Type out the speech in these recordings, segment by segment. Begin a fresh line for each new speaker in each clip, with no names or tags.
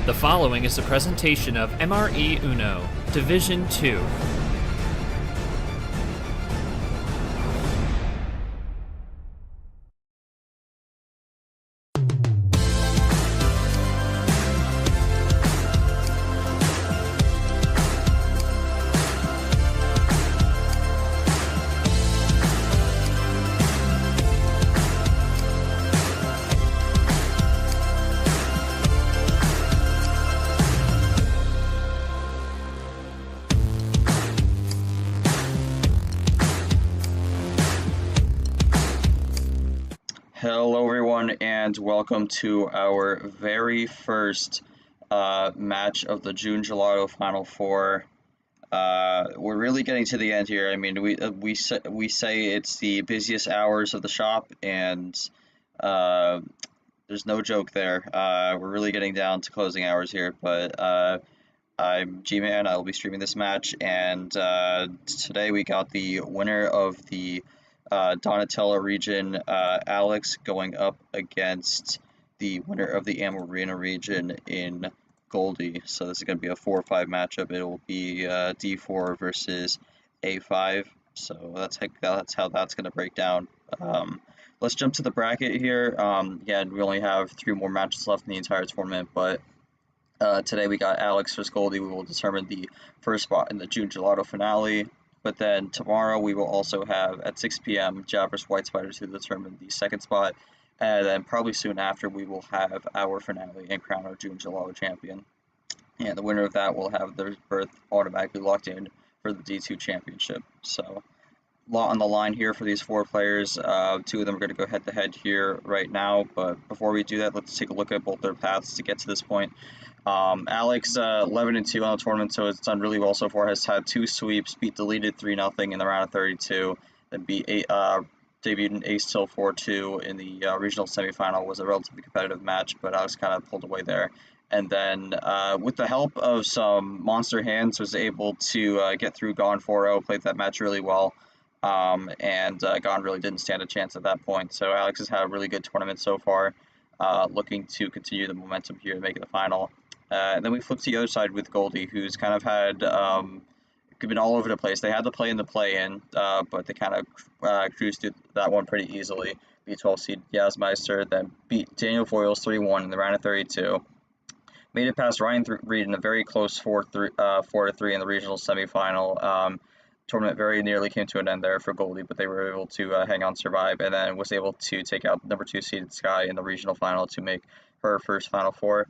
The following is a presentation of MRE UNO, Division 2.
Hello everyone and welcome to our very first match of the June Gelato Final Four. We're really getting to the end here. I mean, we say it's the busiest hours of the shop, and there's no joke there. We're really getting down to closing hours here, but I'm G-Man. I will be streaming this match, and today we got the winner of the Donatella region, Alex, going up against the winner of the MRE UNO region in Goldie. So this is going to be a 4-5 matchup. It will be D4 versus A5. So that's how that's going to break down. Let's jump to the bracket here. Again, we only have 3 more matches left in the entire tournament, but today we got Alex versus Goldie. We will determine the first spot in the June Gelato finale. But then tomorrow we will also have at 6 p.m. Jab vs White Spider to determine the second spot. And then probably soon after we will have our finale and crown our June Gelato champion. And the winner of that will have their berth automatically locked in for the D2 championship. So a lot on the line here for these 4 players. 2 of them are going to go head to head here right now. But before we do that, let's take a look at both their paths to get to this point. Alex, 11-2 on the tournament, so it's done really well so far. Has had 2 sweeps, beat deleted 3-0 in the round of 32, then debuted in Ace till 4-2 in the regional semifinal. Was a relatively competitive match, but Alex kind of pulled away there. And then with the help of some monster hands, was able to get through Gone 4-0, played that match really well. And Gone really didn't stand a chance at that point. So Alex has had a really good tournament so far, looking to continue the momentum here to make it the final. And then we flip to the other side with Goldie, who's kind of had been all over the place. They had to play in the play-in, but they kind of cruised through that one pretty easily. Beat 12 seed Yazmeister, then beat Daniel Foyles 3-1 in the round of 32. Made it past Ryan Reed in a very close 4-3 in the regional semifinal. Tournament very nearly came to an end there for Goldie, but they were able to hang on, survive, and then was able to take out number 2 seeded Sky in the regional final to make her first Final Four.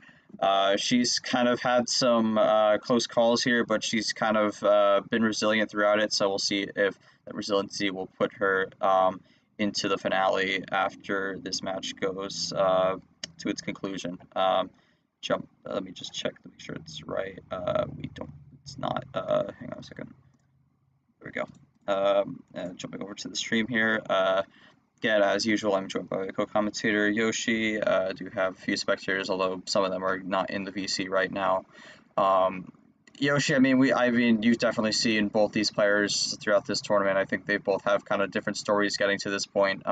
She's kind of had some close calls here, but she's kind of been resilient throughout it, so we'll see if that resiliency will put her into the finale after this match goes to its conclusion. Let me just check to make sure it's right. It's not, hang on a second. There we go. Jumping over to the stream here. Again, as usual, I'm joined by co-commentator Yoshi. I do have a few spectators, although some of them are not in the VC right now. Yoshi, I mean, you've definitely seen both these players throughout this tournament. I think they both have kind of different stories getting to this point.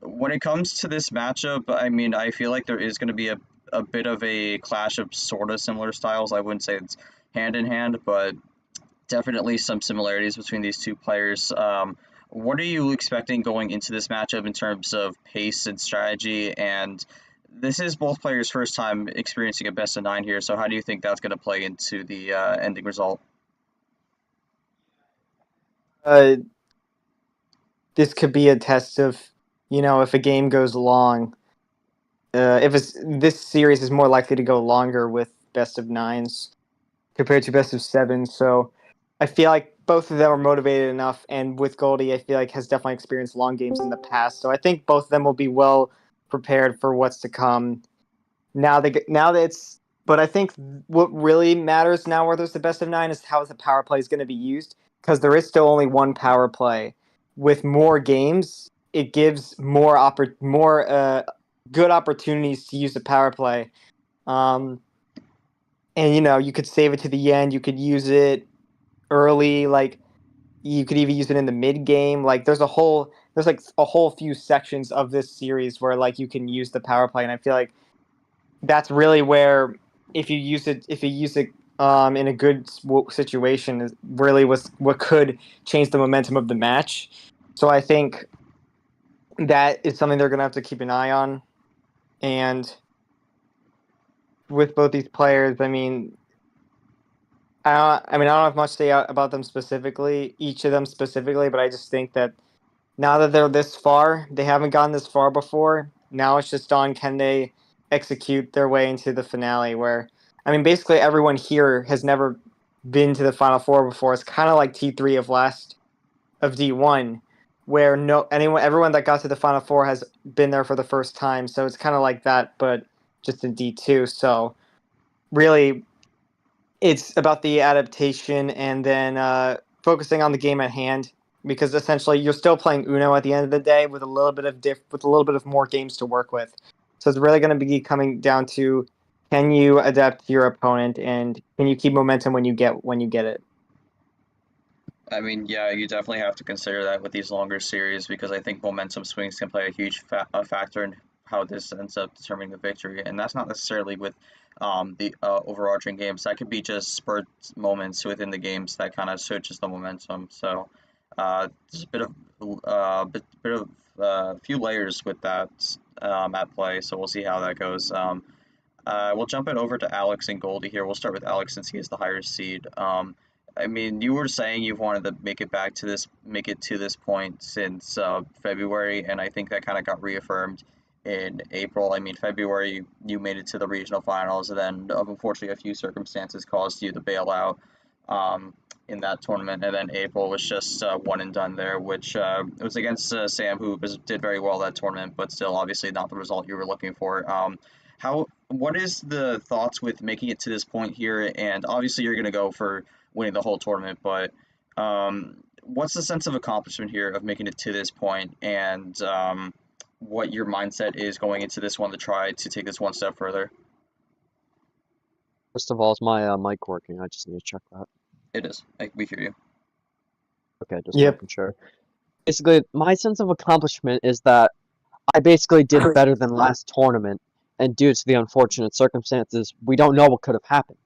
When it comes to this matchup, I mean, I feel like there is going to be a bit of a clash of sort of similar styles. I wouldn't say it's hand in hand, but definitely some similarities between these 2 players. What are you expecting going into this matchup in terms of pace and strategy? And this is both players' first time experiencing a best of 9 here, so how do you think that's going to play into the ending result?
This could be a test of, if a game goes long. This series is more likely to go longer with best of 9s compared to best of 7s, so I feel like both of them are motivated enough, and with Goldie, I feel like has definitely experienced long games in the past. So I think both of them will be well prepared for what's to come. But I think what really matters now, where there's the best of 9, is how the power play is going to be used, because there is still only one power play. With more games, it gives more good opportunities to use the power play. And you could save it to the end. You could use it early, like you could even use it in the mid game. Like there's a whole few sections of this series where like you can use the power play, and I feel like that's really where if you use it in a good situation, is really was what could change the momentum of the match. So I think that is something they're going to have to keep an eye on. And with both these players, I mean, I don't have much to say about them specifically, each of them specifically, but I just think that now that they're this far, they haven't gotten this far before. Now it's just on, can they execute their way into the finale? Where, I mean, basically everyone here has never been to the Final Four before. It's kind of like T3 of D1, where everyone that got to the Final Four has been there for the first time. So it's kind of like that, but just in D2. So really, it's about the adaptation and then focusing on the game at hand, because essentially you're still playing Uno at the end of the day with a little bit of more games to work with. So it's really going to be coming down to, can you adapt to your opponent and can you keep momentum when you get it.
I mean, yeah, you definitely have to consider that with these longer series because I think momentum swings can play a huge factor in how this ends up determining the victory, and that's not necessarily with the overarching games. That could be just spurt moments within the games that kind of switches the momentum. So there's a bit of few layers with that at play. So we'll see how that goes. We'll jump it over to Alex and Goldie here. We'll start with Alex since he is the higher seed. I mean, you were saying you've wanted to make it to this point since February, and I think that kind of got reaffirmed in April. I mean, February you made it to the regional finals, and then unfortunately a few circumstances caused you to bail out in that tournament, and then April was just one and done there, which was against Sam, who did very well that tournament, but still obviously not the result you were looking for. What is the thoughts with making it to this point here? And obviously you're going to go for winning the whole tournament, but what's the sense of accomplishment here of making it to this point, and what your mindset is going into this one to try to take this one step further?
First of all, is my mic working? I just need to check that.
It is. We hear you.
Okay, just
Yep.
making sure. Basically, my sense of accomplishment is that I basically did better than last tournament, and due to the unfortunate circumstances, we don't know what could have happened.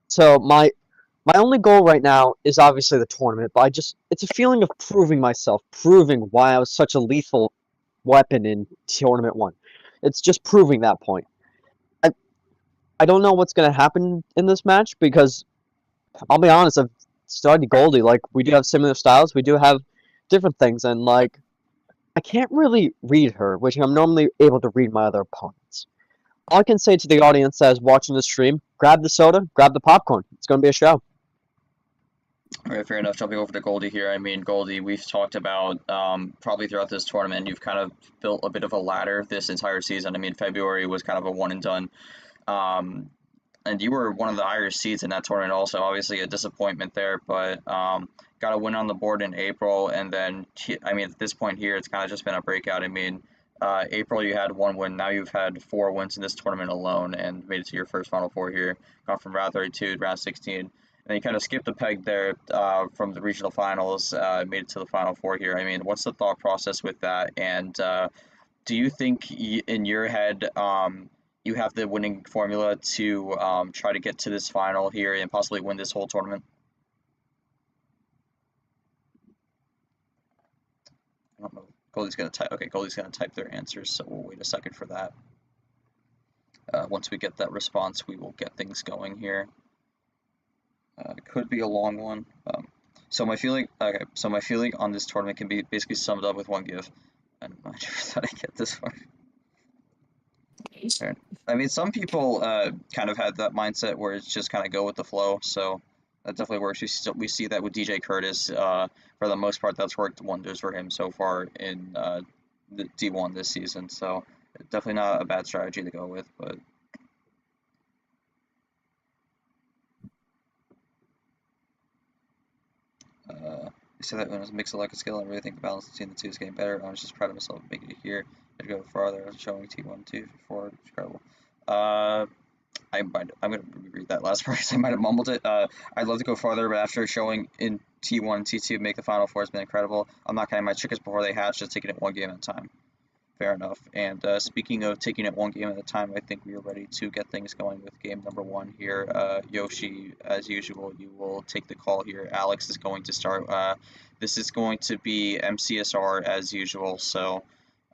So my only goal right now is obviously the tournament, but it's a feeling of proving myself, proving why I was such a lethal weapon in tournament 1. It's just proving that point. I don't know what's going to happen in this match because I'll be honest, I've studied Goldie. Like, we do have similar styles, we do have different things, and like, I can't really read her, which I'm normally able to read my other opponents. All I can say to the audience that is watching the stream, grab the soda, grab the popcorn. It's going to be a show.
All right, fair enough. Jumping over to Goldie here. I mean, Goldie, we've talked about probably throughout this tournament, you've kind of built a bit of a ladder this entire season. I mean, February was kind of a one and done. And you were one of the higher seeds in that tournament also. Obviously a disappointment there, but got a win on the board in April. And then, I mean, at this point here, it's kind of just been a breakout. I mean, April you had 1 win. Now you've had 4 wins in this tournament alone and made it to your first Final Four here. Gone from round 32 to round 16. And then you kind of skipped a peg there from the regional finals, made it to the Final Four here. I mean, what's the thought process with that? And do you think in your head you have the winning formula to try to get to this final here and possibly win this whole tournament? I don't know. Goldie's gonna type. Okay, Goldie's gonna type their answers, so we'll wait a second for that. Once we get that response, we will get things going here. It could be a long one. So my feeling on this tournament can be basically summed up with one give. And I never thought I'd get this far. I mean, some people kind of had that mindset where it's just kind of go with the flow, so that definitely works. We see that with DJ Curtis. For the most part, that's worked wonders for him so far in the D1 this season, so definitely not a bad strategy to go with, but I say that when it's a mix of luck and skill, I really think the balance between the two is getting better. I was just proud of myself making it here. I had to go farther, showing T1, 2, 4, it's incredible. I'm going to reread that last part because I might have mumbled it. I'd love to go farther, but after showing in T1 and T2 make the Final Four has been incredible. I'm not counting my chickens before they hatch, just taking it one game at a time. fair enough. And speaking of taking it one game at a time, I think we are ready to get things going with game number one here. Yoshi, as usual, you will take the call here. Alex is going to start. This is going to be MCSR as usual, so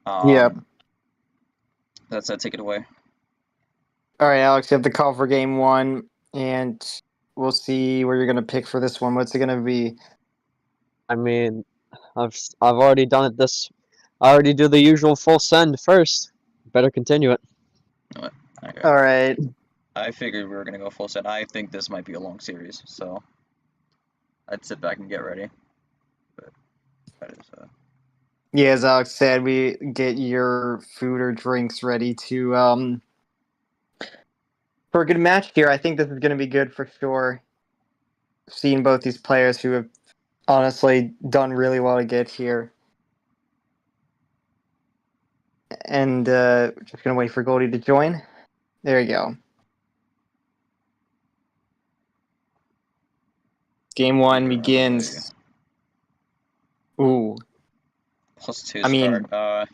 Yep.
That's take it away.
All right, Alex, you have the call for game one, and we'll see where you're going to pick for this one. What's it going to be?
I mean, I've already done it this. I already do the usual full send first. Better continue it.
Okay.
All right.
I figured we were gonna go full set. I think this might be a long series, so I'd sit back and get ready. But that is
Yeah, as Alex said, we get your food or drinks ready to for a good match here. I think this is going to be good for sure. Seeing both these players who have honestly done really well to get here. And just going to wait for Goldie to join. There you go. Game one begins. Ooh.
+2
I mean,
start.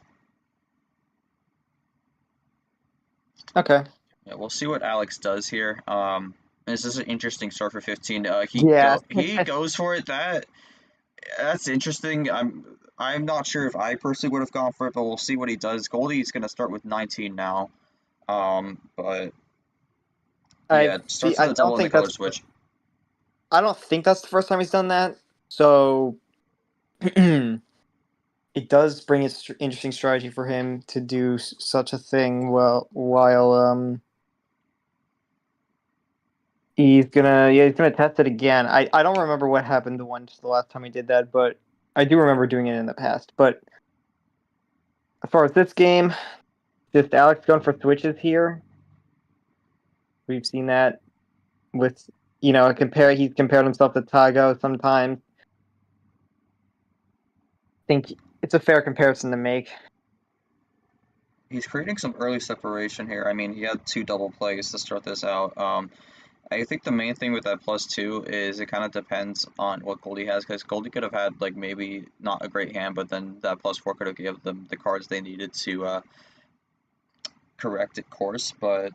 Okay.
Yeah, we'll see what Alex does here. This is an interesting start for 15.
Yeah.
He goes for it. That's interesting. I'm not sure if I personally would have gone for it, but we'll see what he does. Goldie's gonna start with 19 now. But yeah, starts with a double in the color switch.
I don't think that's the first time he's done that. So it does bring its interesting strategy for him to do such a thing. While he's gonna test it again. I don't remember what happened the last time he did that, but I do remember doing it in the past. But as far as this game, just Alex going for switches here. We've seen that with he's compared himself to Tago sometimes. I think it's a fair comparison to make.
He's creating some early separation here. I mean, he had 2 double plays to start this out. I think the main thing with that +2 is it kind of depends on what Goldie has, because Goldie could have had like maybe not a great hand, but then that +4 could have given them the cards they needed to correct it course. But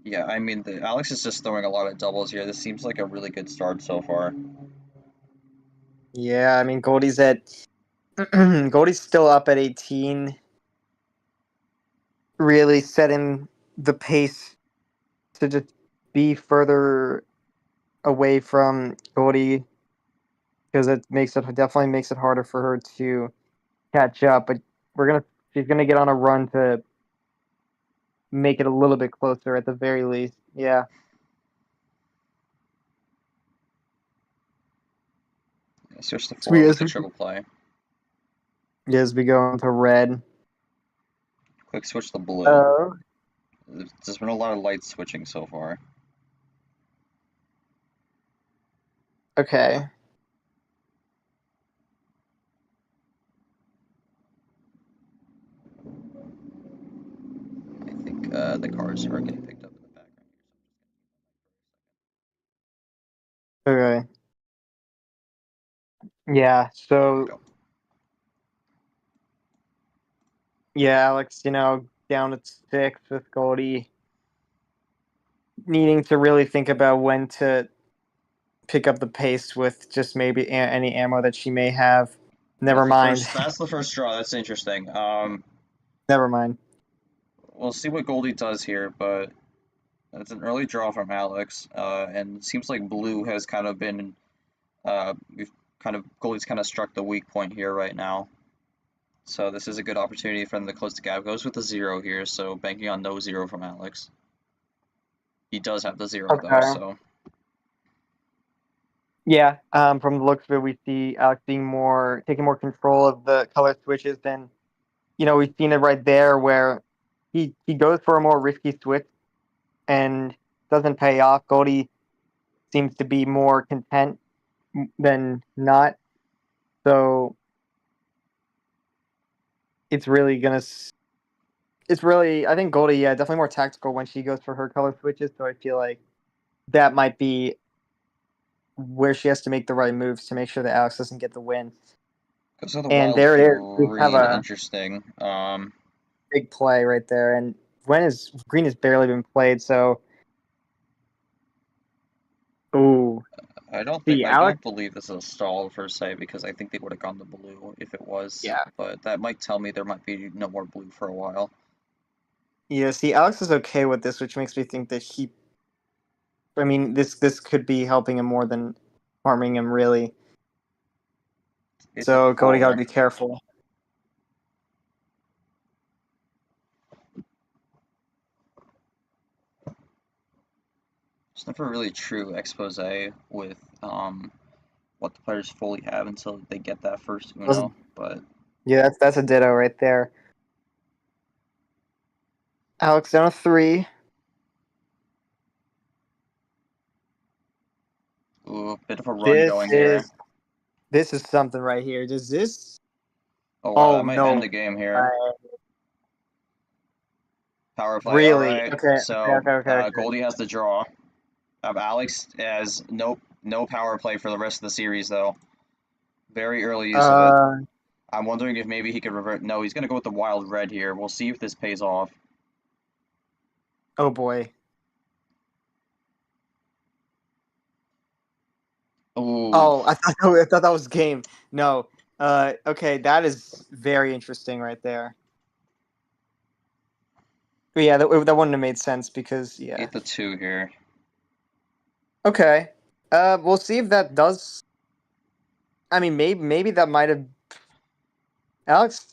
yeah, I mean, Alex is just throwing a lot of doubles here. This seems like a really good start so far.
Yeah, I mean Goldie's still up at 18. Really setting the pace to just be further away from Goldie, because definitely makes it harder for her to catch up. But she's gonna get on a run to make it a little bit closer at the very least. Yeah.
Switch to 4 with the triple play.
As we go into red.
Quick switch to blue. There's been a lot of light switching so far.
Okay.
I think the cars are getting picked up in the background
here. Okay. Yeah, so yeah, Alex, down at 6 with Goldie, needing to really think about when to pick up the pace with just maybe any ammo that she may have. Never mind.
That's the first straw. That's interesting.
Never mind.
We'll see what Goldie does here, but it's an early draw from Alex, and it seems like blue has kind of been, Goldie's kind of struck the weak point here right now. So this is a good opportunity for them to close the gap. Goes with the 0 here, so banking on no 0 from Alex. He does have the 0 though, so.
Yeah, from the looks of it, we see Alex taking more control of the color switches than, we've seen it right there where he goes for a more risky switch and doesn't pay off. Goldie seems to be more content than not. So I think Goldie, definitely more tactical when she goes for her color switches. So I feel like that might be where she has to make the right moves to make sure that Alex doesn't get the win.
Goes to the
And
wild
there it is. We have
green.
a
Interesting.
big play right there. And green has barely been played, so ooh.
I
See,
don't
Alex,
believe this is a stall per se because I think they would have gone to blue if it was.
yeah.
But that might tell me there might be no more blue for a while.
Yeah, see, Alex is okay with this, which makes me think that I mean, this could be helping him more than harming him, really.
It's a
So Goldie got to
four.
be careful.
It's never really true expose with what the players fully have until they get that first Uno. But
Yeah, that's a ditto right there. Alex down a 3.
ooh, a bit of a run
This
going here.
is this is something right here. Does this?
Oh wow,
Oh
that might end
no!
the game here.
Uh,
Power play. All
really?
right.
Okay,
So
okay.
Goldie has the draw. Alex has no power play for the rest of the series though. Very early use of it. I'm wondering if maybe he could revert. No, he's gonna go with the wild red here. We'll see if this pays off.
Oh boy.
Ooh,
Oh, I thought that was game. No. Okay, that is very interesting right there. But yeah, that wouldn't have made sense because yeah.
8-2 here.
Okay. We'll see if that does. I mean, maybe that might have Alex,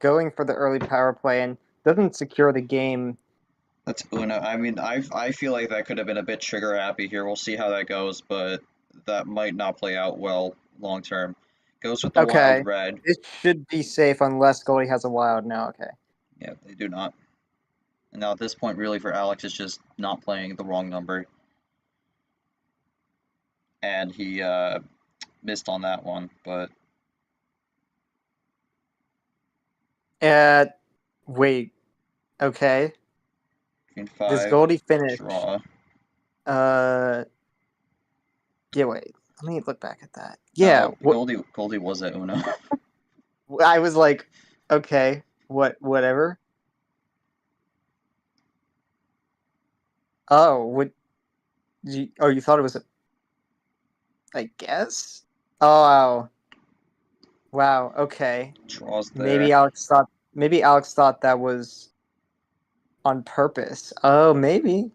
going for the early power play and doesn't secure the game.
That's Uno. I mean, I feel like that could have been a bit trigger happy here. We'll see how that goes, but that might not play out well long term. Goes with the
Okay.
wild red.
It should be safe unless Goldie has a wild now. Okay.
Yeah, they do not. And now at this point, really for Alex, it's just not playing the wrong number. And he missed on that one, but
Wait. Okay.
Green
Does
5,
Goldie finish?
draw.
Yeah, wait. Let me look back at that. Yeah,
No, Goldie was at Uno.
I was like, okay, whatever. Oh, you thought it was I guess? Oh, wow, okay.
Draws
Maybe
there.
Alex thought that was on purpose. Oh, maybe.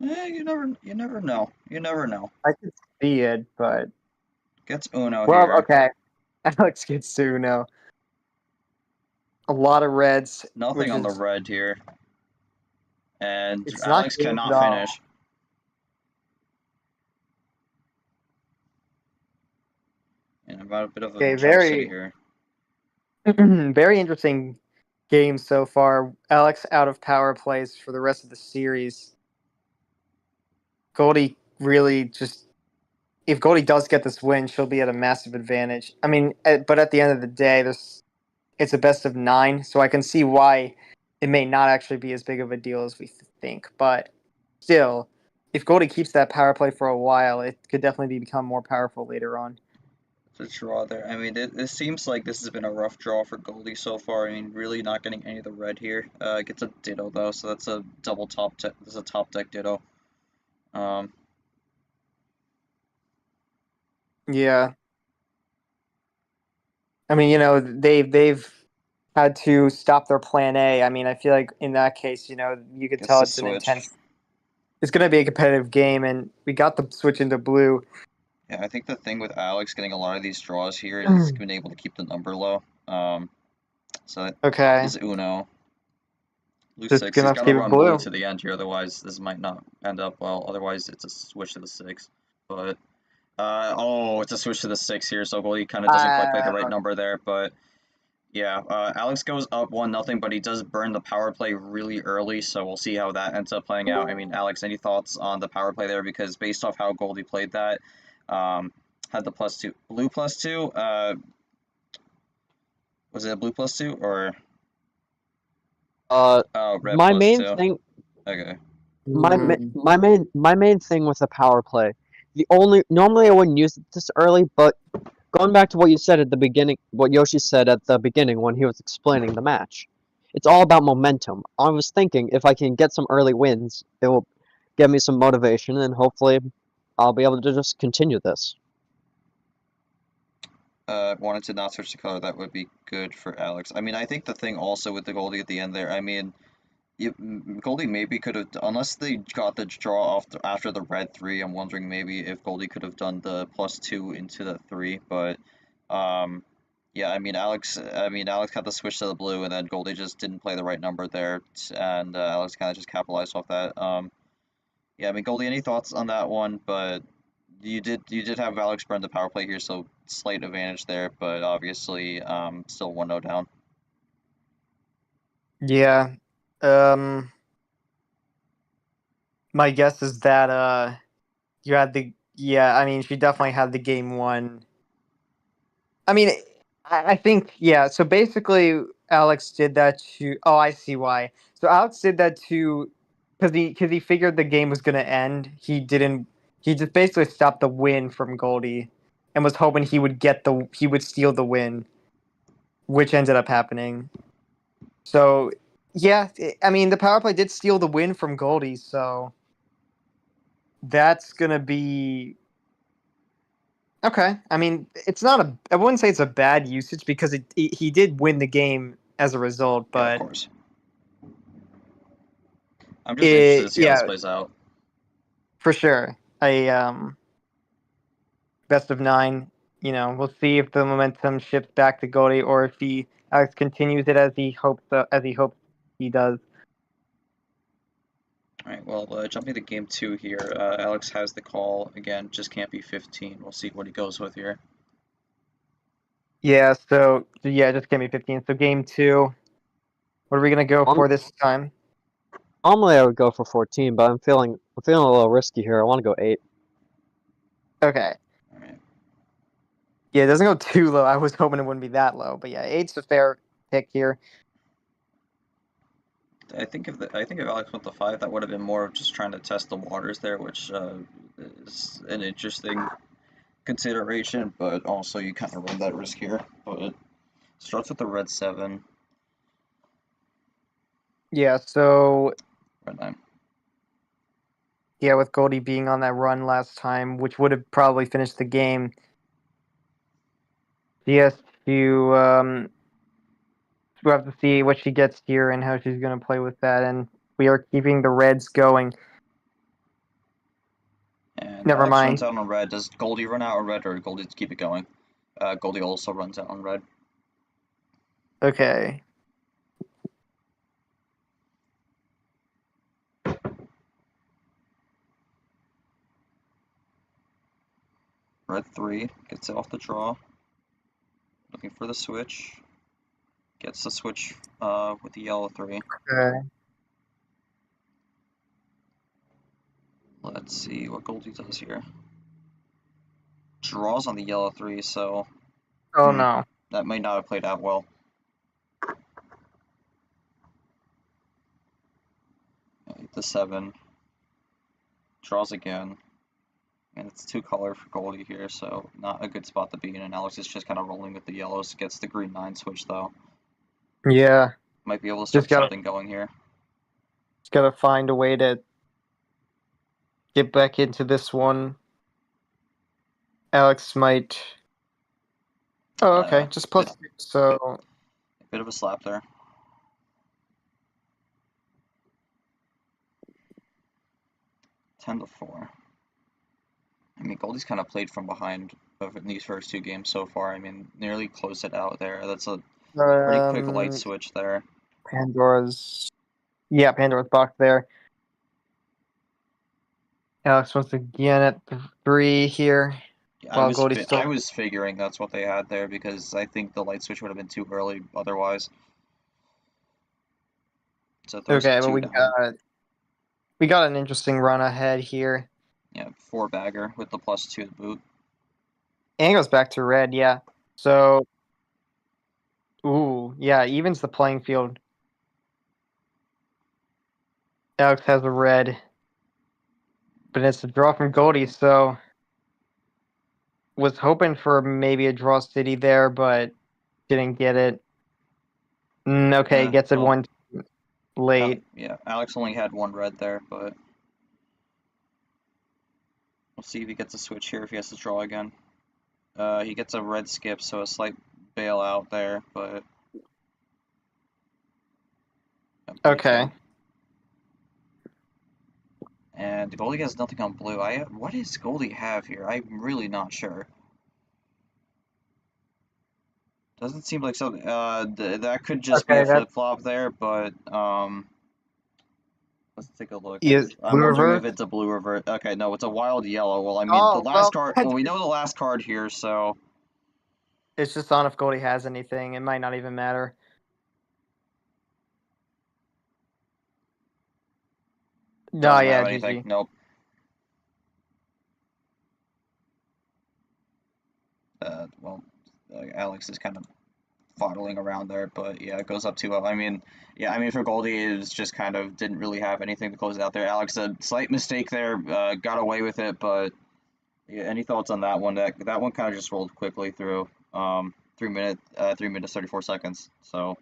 You never know. You never know.
I could see it, but
Gets Uno
well,
here.
okay. Alex gets to know a lot of reds,
Nothing
which
on the
is
red here. And
it's not
Alex
games at
cannot
all.
finish. And about a bit of a
Okay,
jump city here.
very interesting game so far. Alex out of power plays for the rest of the series. Goldie really just if Goldie does get this win, she'll be at a massive advantage. I mean, but at the end of the day, it's a best of 9, so I can see why it may not actually be as big of a deal as we think. But still, if Goldie keeps that power play for a while, it could definitely become more powerful later on.
The draw there. I mean, it seems like this has been a rough draw for Goldie so far. I mean, really not getting any of the red here. Gets a ditto though, so that's a double top. This is a top deck ditto.
Yeah, I mean, they've had to stop their plan A. I mean, I feel like in that case, you could
Gets
tell
the
it's an
switch.
intense. It's going to be a competitive game, and we got the switch into blue.
Yeah, I think the thing with Alex getting a lot of these draws here is he's been able to keep the number low. So that
Okay,
is Uno. Blue
just
6.
gonna
He's
have to
got to
keep it
run blue
blue.
to the end here, otherwise this might not end up well. Otherwise, it's a switch to the 6. But oh, it's a switch to the 6 here, so Goldie kind of doesn't quite play the right number there. But yeah, Alex goes up 1-0, but he does burn the power play really early, so we'll see how that ends up playing out. I mean, Alex, any thoughts on the power play there? Because based off how Goldie played that, had the +2, blue +2. Was it a blue +2 or red
My main
+2?
thing,
Okay.
my main thing with the power play Normally I wouldn't use it this early, but going back to what you said at the beginning, what Yoshi said at the beginning when he was explaining the match, it's all about momentum. I was thinking if I can get some early wins, it will give me some motivation, and hopefully I'll be able to just continue this.
Wanted to not switch the color, that would be good for Alex. I mean, I think the thing also with the Goldie at the end there, I mean, Goldie maybe could have, unless they got the draw off after the red 3, I'm wondering maybe if Goldie could have done the +2 into the 3, but, yeah, I mean, Alex had to switch to the blue, and then Goldie just didn't play the right number there, and Alex kind of just capitalized off that. Yeah, I mean, Goldie, any thoughts on that one? But you did have Alex burn the power play here, so slight advantage there, but obviously still 1-0 down.
Yeah. My guess is that you had the I mean she definitely had the game won. I mean I think yeah, so basically Alex did that to I see why. So Alex did that to because he figured the game was gonna end. He just basically stopped the win from Goldie and was hoping he would steal the win, which ended up happening. So yeah, I mean the power play did steal the win from Goldie, so that's gonna be okay. I mean, it's not a. I wouldn't say it's a bad usage because he did win the game as a result,
Yeah, of
but
course. I'm just interested to see how this
yeah,
plays out.
for sure. Best of 9. You know, we'll see if the momentum shifts back to Goldie or if Alex continues it as he hopes he does.
All right, well, jumping to game 2 here, Alex has the call again. Just can't be 15. We'll see what he goes with here.
Yeah. So yeah, just give me 15. So game 2. What are we gonna go for this time?
Normally I would go for 14, but I'm feeling a little risky here. I want to go 8.
Okay.
All right.
Yeah, it doesn't go too low. I was hoping it wouldn't be that low, but yeah, 8's a fair pick here.
I think if Alex went to 5, that would have been more of just trying to test the waters there, which is an interesting consideration, but also you kind of run that risk here. But it starts with the red 7,
Yeah, so
red 9.
yeah, with Goldie being on that run last time, which would have probably finished the game, she has to we'll have to see what she gets here and how she's gonna play with that. And we are keeping the reds going.
And
Never
Alex runs
mind.
out on red. Does Goldie run out on red, or Goldie keep it going? Goldie also runs out on red.
Okay.
Red 3 gets it off the draw. Looking for the switch. Gets the switch with the yellow 3.
Okay.
Let's see what Goldie does here. Draws on the yellow 3, so
Oh no.
that might not have played out well. The 7 draws again, and it's 2 color for Goldie here, so not a good spot to be in. And Alex is just kind of rolling with the yellows. Gets the green 9 switch though.
Yeah.
Might be able to
Just
start something going here.
gotta find a way to get back into this one. Alex might. Oh, okay. Just plus. So
A bit of a slap there. Ten to 4. I mean, Goldie's kind of played from behind in these first 2 games so far. I mean, nearly closed it out there. That's a pretty quick light switch there.
Pandora's box there. Alex once again at 3 here.
Yeah,
While Goldie's still.
I was figuring that's what they had there because I think the light switch would have been too early otherwise. So throws
Okay, but
2 down.
we got an interesting run ahead here.
Yeah, 4 bagger with the +2 to boot.
And goes back to red, yeah. So, ooh, yeah, evens the playing field. Alex has a red, but it's a draw from Goldie, so was hoping for maybe a draw city there, but didn't get it. Okay, gets it
Well,
one late.
yeah, Alex only had one red there, but we'll see if he gets a switch here if he has to draw again. He gets a red skip, so a slight bailout there, but
Okay.
And Goldie has nothing on blue. What does Goldie have here? I'm really not sure. Doesn't seem like so. That could just be
Okay,
a flip flop there, but let's take a look.
is
I'm
blue
wondering if
reverse.
it's a blue revert. Okay, no, it's a wild yellow. Well, I mean, the
Oh,
last
well,
card. Well, we know the last card here, so
it's just on if Goldie has anything. It might not even matter. No,
doesn't
yeah,
have anything.
GG.
Nope. Well, Alex is kind of fondling around there, but yeah, it goes up 2-0. I mean, yeah, I mean for Goldie, it was just kind of didn't really have anything to close it out there. Alex, a slight mistake there, got away with it, but yeah, any thoughts on that one? That one kind of just rolled quickly through. 3 minutes 34 seconds. So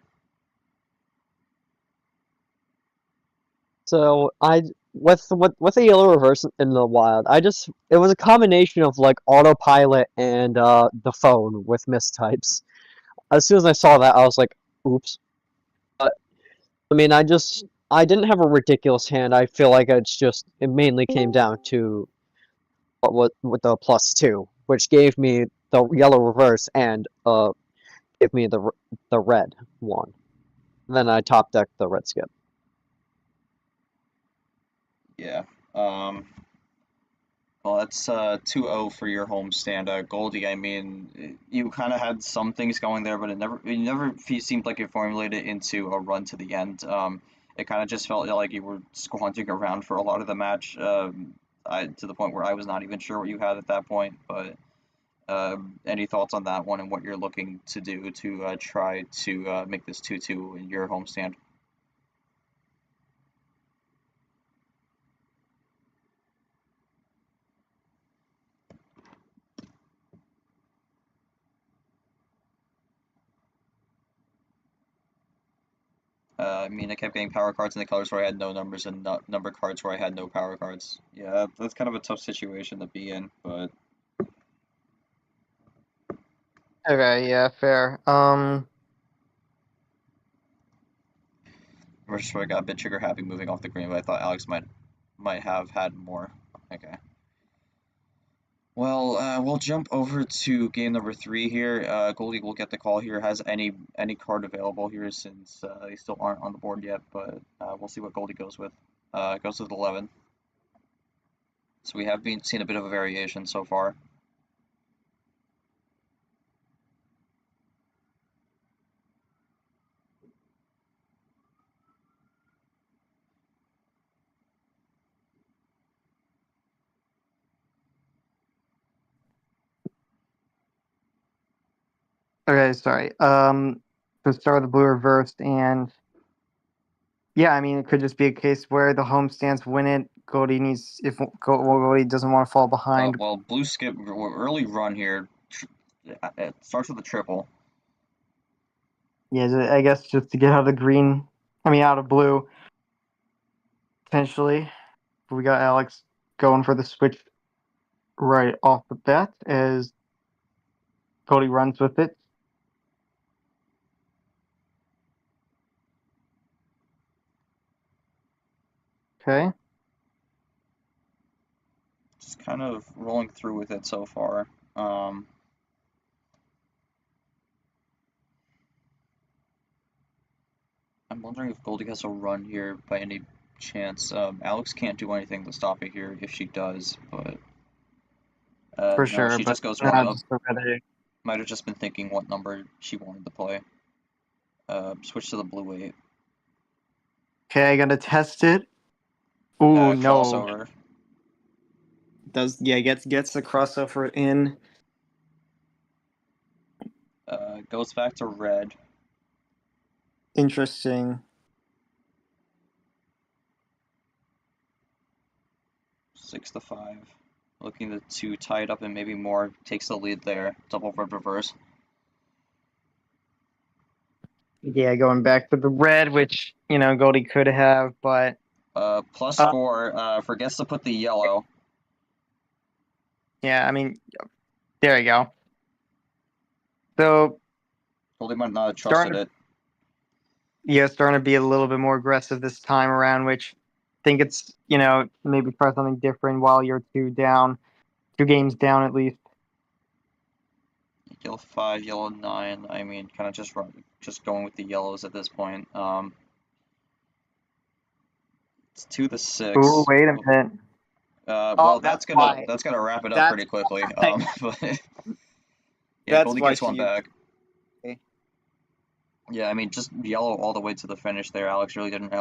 So I with the yellow reverse in the wild, it was a combination of like autopilot and the phone with mistypes. As soon as I saw that, I was like, "Oops." But I mean, I didn't have a ridiculous hand. I feel like it mainly came down to what with the +2, which gave me the yellow reverse and gave me the red one. Then I top decked the red skip.
yeah. Well, that's 2-0 for your homestand, Goldie. I mean, you kind of had some things going there, but it never seemed like it formulated into a run to the end. It kind of just felt like you were squanting around for a lot of the match. To the point where I was not even sure what you had at that point. But any thoughts on that one and what you're looking to do to try to make this 2-2 in your homestand? I mean, I kept getting power cards in the colors where I had no numbers and number cards where I had no power cards. Yeah, that's kind of a tough situation to be in, but
Okay, yeah, fair.
I'm just sure I got a bit trigger happy moving off the green, but I thought Alex might have had more. Okay. Well, we'll jump over to game number 3 here. Goldie will get the call here. Has any card available here since they still aren't on the board yet, but we'll see what Goldie goes with. Goes with 11. So we have seen a bit of a variation so far.
Okay, sorry. To start with the blue reversed, and yeah, I mean, it could just be a case where the home stands win it. Goldie needs Goldie doesn't want to fall behind.
Well, blue skip early run here. It starts with a triple.
Yeah, I guess just to get out of the green. I mean, out of blue potentially. We got Alex going for the switch right off the bat as Cody runs with it. Okay.
Just kind of rolling through with it so far. I'm wondering if Goldie has a run here by any chance. Alex can't do anything to stop it here if she does, but
For
no,
sure,
she
but
just goes one
not
up.
just a red.
Might have just been thinking what number she wanted to play. Switch to the blue 8.
Okay, I gotta test it. Ooh, no.
Crossover.
Gets the crossover in.
Goes back to red.
Interesting.
6 to 5. Looking to tie it up and maybe more takes the lead there. Double red reverse.
Yeah, going back to the red, which, Goldie could have, but
Plus 4, forgets to put the yellow.
yeah, I mean, there you go. So,
Goldie might not have trusted it.
yeah, starting to be a little bit more aggressive this time around, which I think it's, maybe try something different while you're 2 games down at least.
Yellow 5, yellow 9. I mean, kind of just going with the yellows at this point. It's 2 to 6.
Ooh, wait a minute.
Well,
that's
gonna
why.
that's gonna wrap it up
That's
pretty quickly.
why.
But yeah,
That's
Goldie
why
gets one
she.
back.
Okay.
Yeah, I mean, just yellow all the way to the finish there. Alex really didn't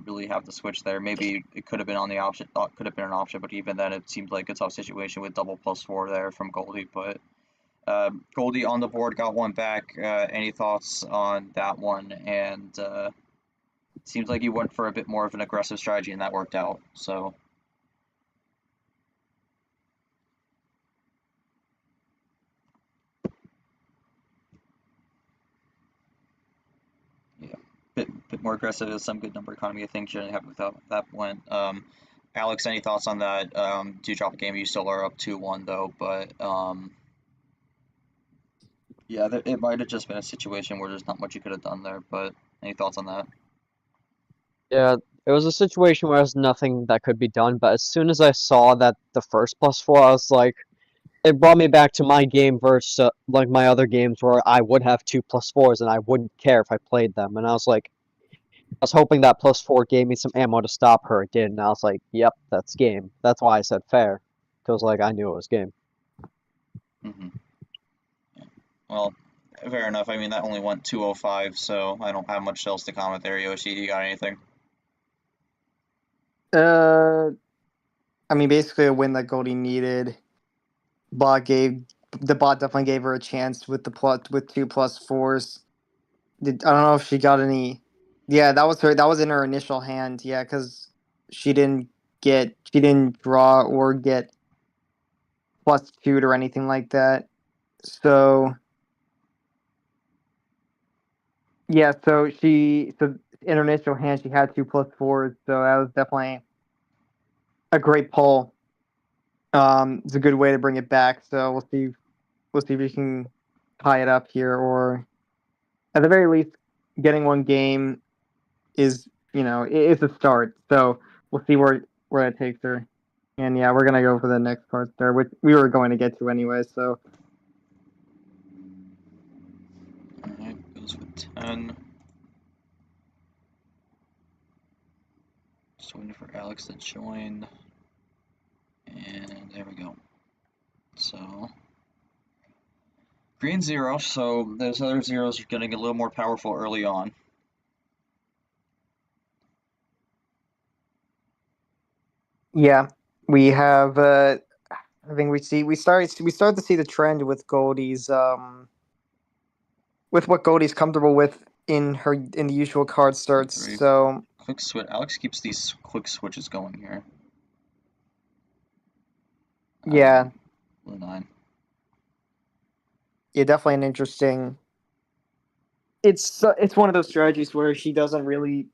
really have the switch there. Maybe it could have been on the option, could have been an option, but even then, it seemed like a tough situation with double plus 4 there from Goldie. But Goldie on the board got one back. Any thoughts on that one? And it seems like he went for a bit more of an aggressive strategy, and that worked out. So. Bit more aggressive is some good number economy. I think shouldn't have without that went. Alex, any thoughts on that? Do you drop a game? You still are up 2-1 though, but yeah, it might have just been a situation where there's not much you could have done there. But any thoughts on that?
Yeah, it was a situation where there's nothing that could be done, but as soon as I saw that the first +4, I was like, it brought me back to my game versus like my other games where I would have 2 +4s and I wouldn't care if I played them. And I was like, I was hoping that +4 gave me some ammo to stop her. It did, and I was like, yep, that's game. That's why I said fair, because like I knew it was game.
Mm-hmm. Yeah. Well, fair enough. I mean, that only went 205, so I don't have much else to comment there. Yoshi, you got anything?
I mean, basically a win that Goldie needed. The bot definitely gave her a chance with 2 +4s. I don't know if she got any. Yeah, that was her. That was in her initial hand. Yeah, because she didn't draw or get +2 or anything like that. So yeah, so in her initial hand she had 2 +4s. So that was definitely a great pull. It's a good way to bring it back. So we'll see. We'll see if we can tie it up here, or at the very least, getting one game is it's a start. So we'll see where it takes her. And yeah, we're gonna go for the next part there, which we were going to get to anyway. So
Alright, goes with 10. Just waiting for Alex to join. And there we go. So. Green 0, so those other zeros are getting a little more powerful early on.
yeah, we have. I think we start to see the trend with Goldie's with what Goldie's comfortable with in the usual card starts.
3.
So
Quick switch. Alex keeps these quick switches going here.
yeah,
Blue 9.
yeah, definitely an interesting. It's one of those strategies where she doesn't really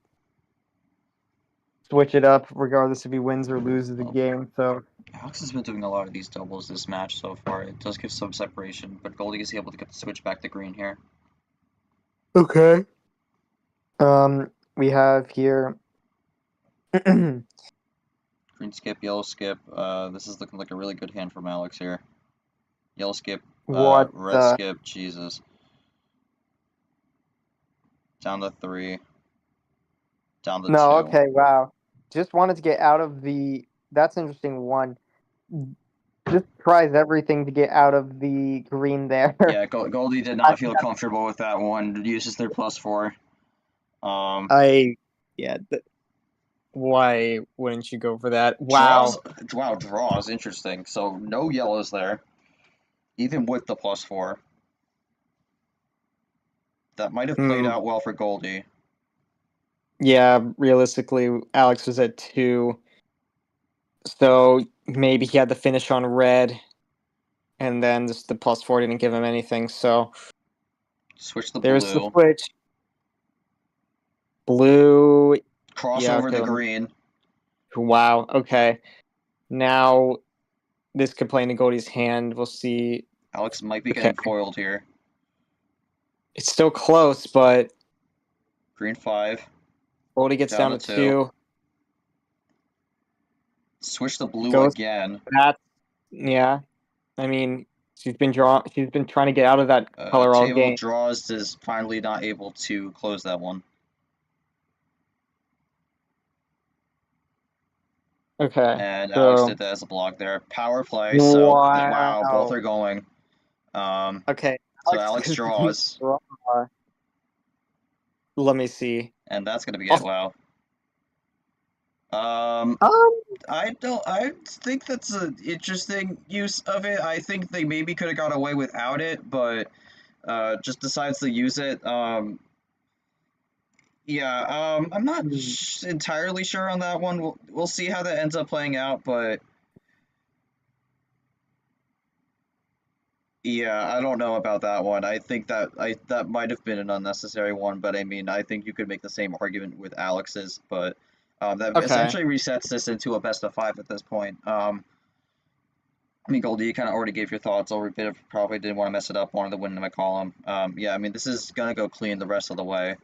switch it up regardless if he wins or loses the game. So
Alex has been doing a lot of these doubles this match so far. It does give some separation, but Goldie is able to get the switch back to green here.
okay. We have here.
Green skip, yellow skip. This is looking like a really good hand from Alex here. Yellow skip,
What
red skip, Jesus. Down to 3. Down to 2.
No, okay, wow. Just wanted to get out of the. That's interesting. One, just tries everything to get out of the green there.
Yeah, Goldie did not feel comfortable with that one. Uses their +4.
Yeah. Why wouldn't you go for that? Wow.
Draws, interesting. So no yellows there, even with the +4. That might have played out well for Goldie.
Yeah, realistically, Alex was at 2. So maybe he had the finish on red, and then just the +4 didn't give him anything. So
Switch the
there's the
blue.
switch. Blue.
Cross
Yeah,
over
okay.
to green.
Wow. Okay. Now this could play into Goldie's hand. We'll see.
Alex might be
Okay.
getting foiled here.
It's still close, but
Green 5.
Goldie gets down to 2.
Switch the blue
Goes
again.
that. Yeah. I mean, she's been trying to get out of that color all
Table
game.
draws is finally not able to close that one.
Okay.
And
So
Alex did that as a block there. Power play, so wow, both are going.
Okay.
So Alex draws.
Let me see.
And that's gonna be it, wow.
Um,
I think that's an interesting use of it. I think they maybe could have got away without it, but just decides to use it. Yeah, I'm not entirely sure on that one. We'll see how that ends up playing out, but yeah, I don't know about that one. I think that might have been an unnecessary one, but I mean, I think you could make the same argument with Alex's, but that
Okay.
essentially resets this into a best of 5 at this point. I mean, Goldie, you kind of already gave your thoughts over a bit. Probably didn't want to mess it up. Wanted to win in my column. Yeah, I mean, this is gonna go clean the rest of the way.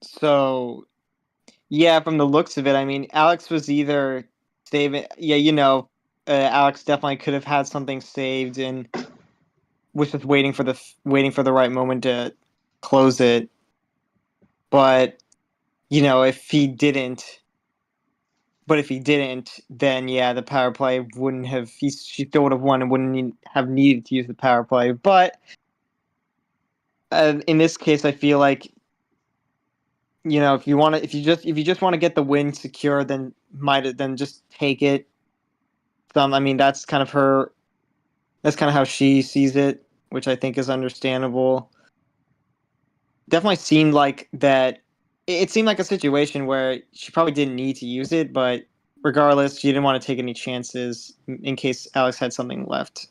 So, yeah, from the looks of it, I mean, Alex was either saving. Yeah, Alex definitely could have had something saved and was just waiting for the right moment to close it. But if he didn't, then yeah, the power play wouldn't have. She still would have won and wouldn't have needed to use the power play. But in this case, I feel like if you just want to get the win secure, then just take it. I mean, that's kind of her. That's kind of how she sees it, which I think is understandable. Definitely seemed like that. It seemed like a situation where she probably didn't need to use it, but regardless, she didn't want to take any chances in case Alex had something left.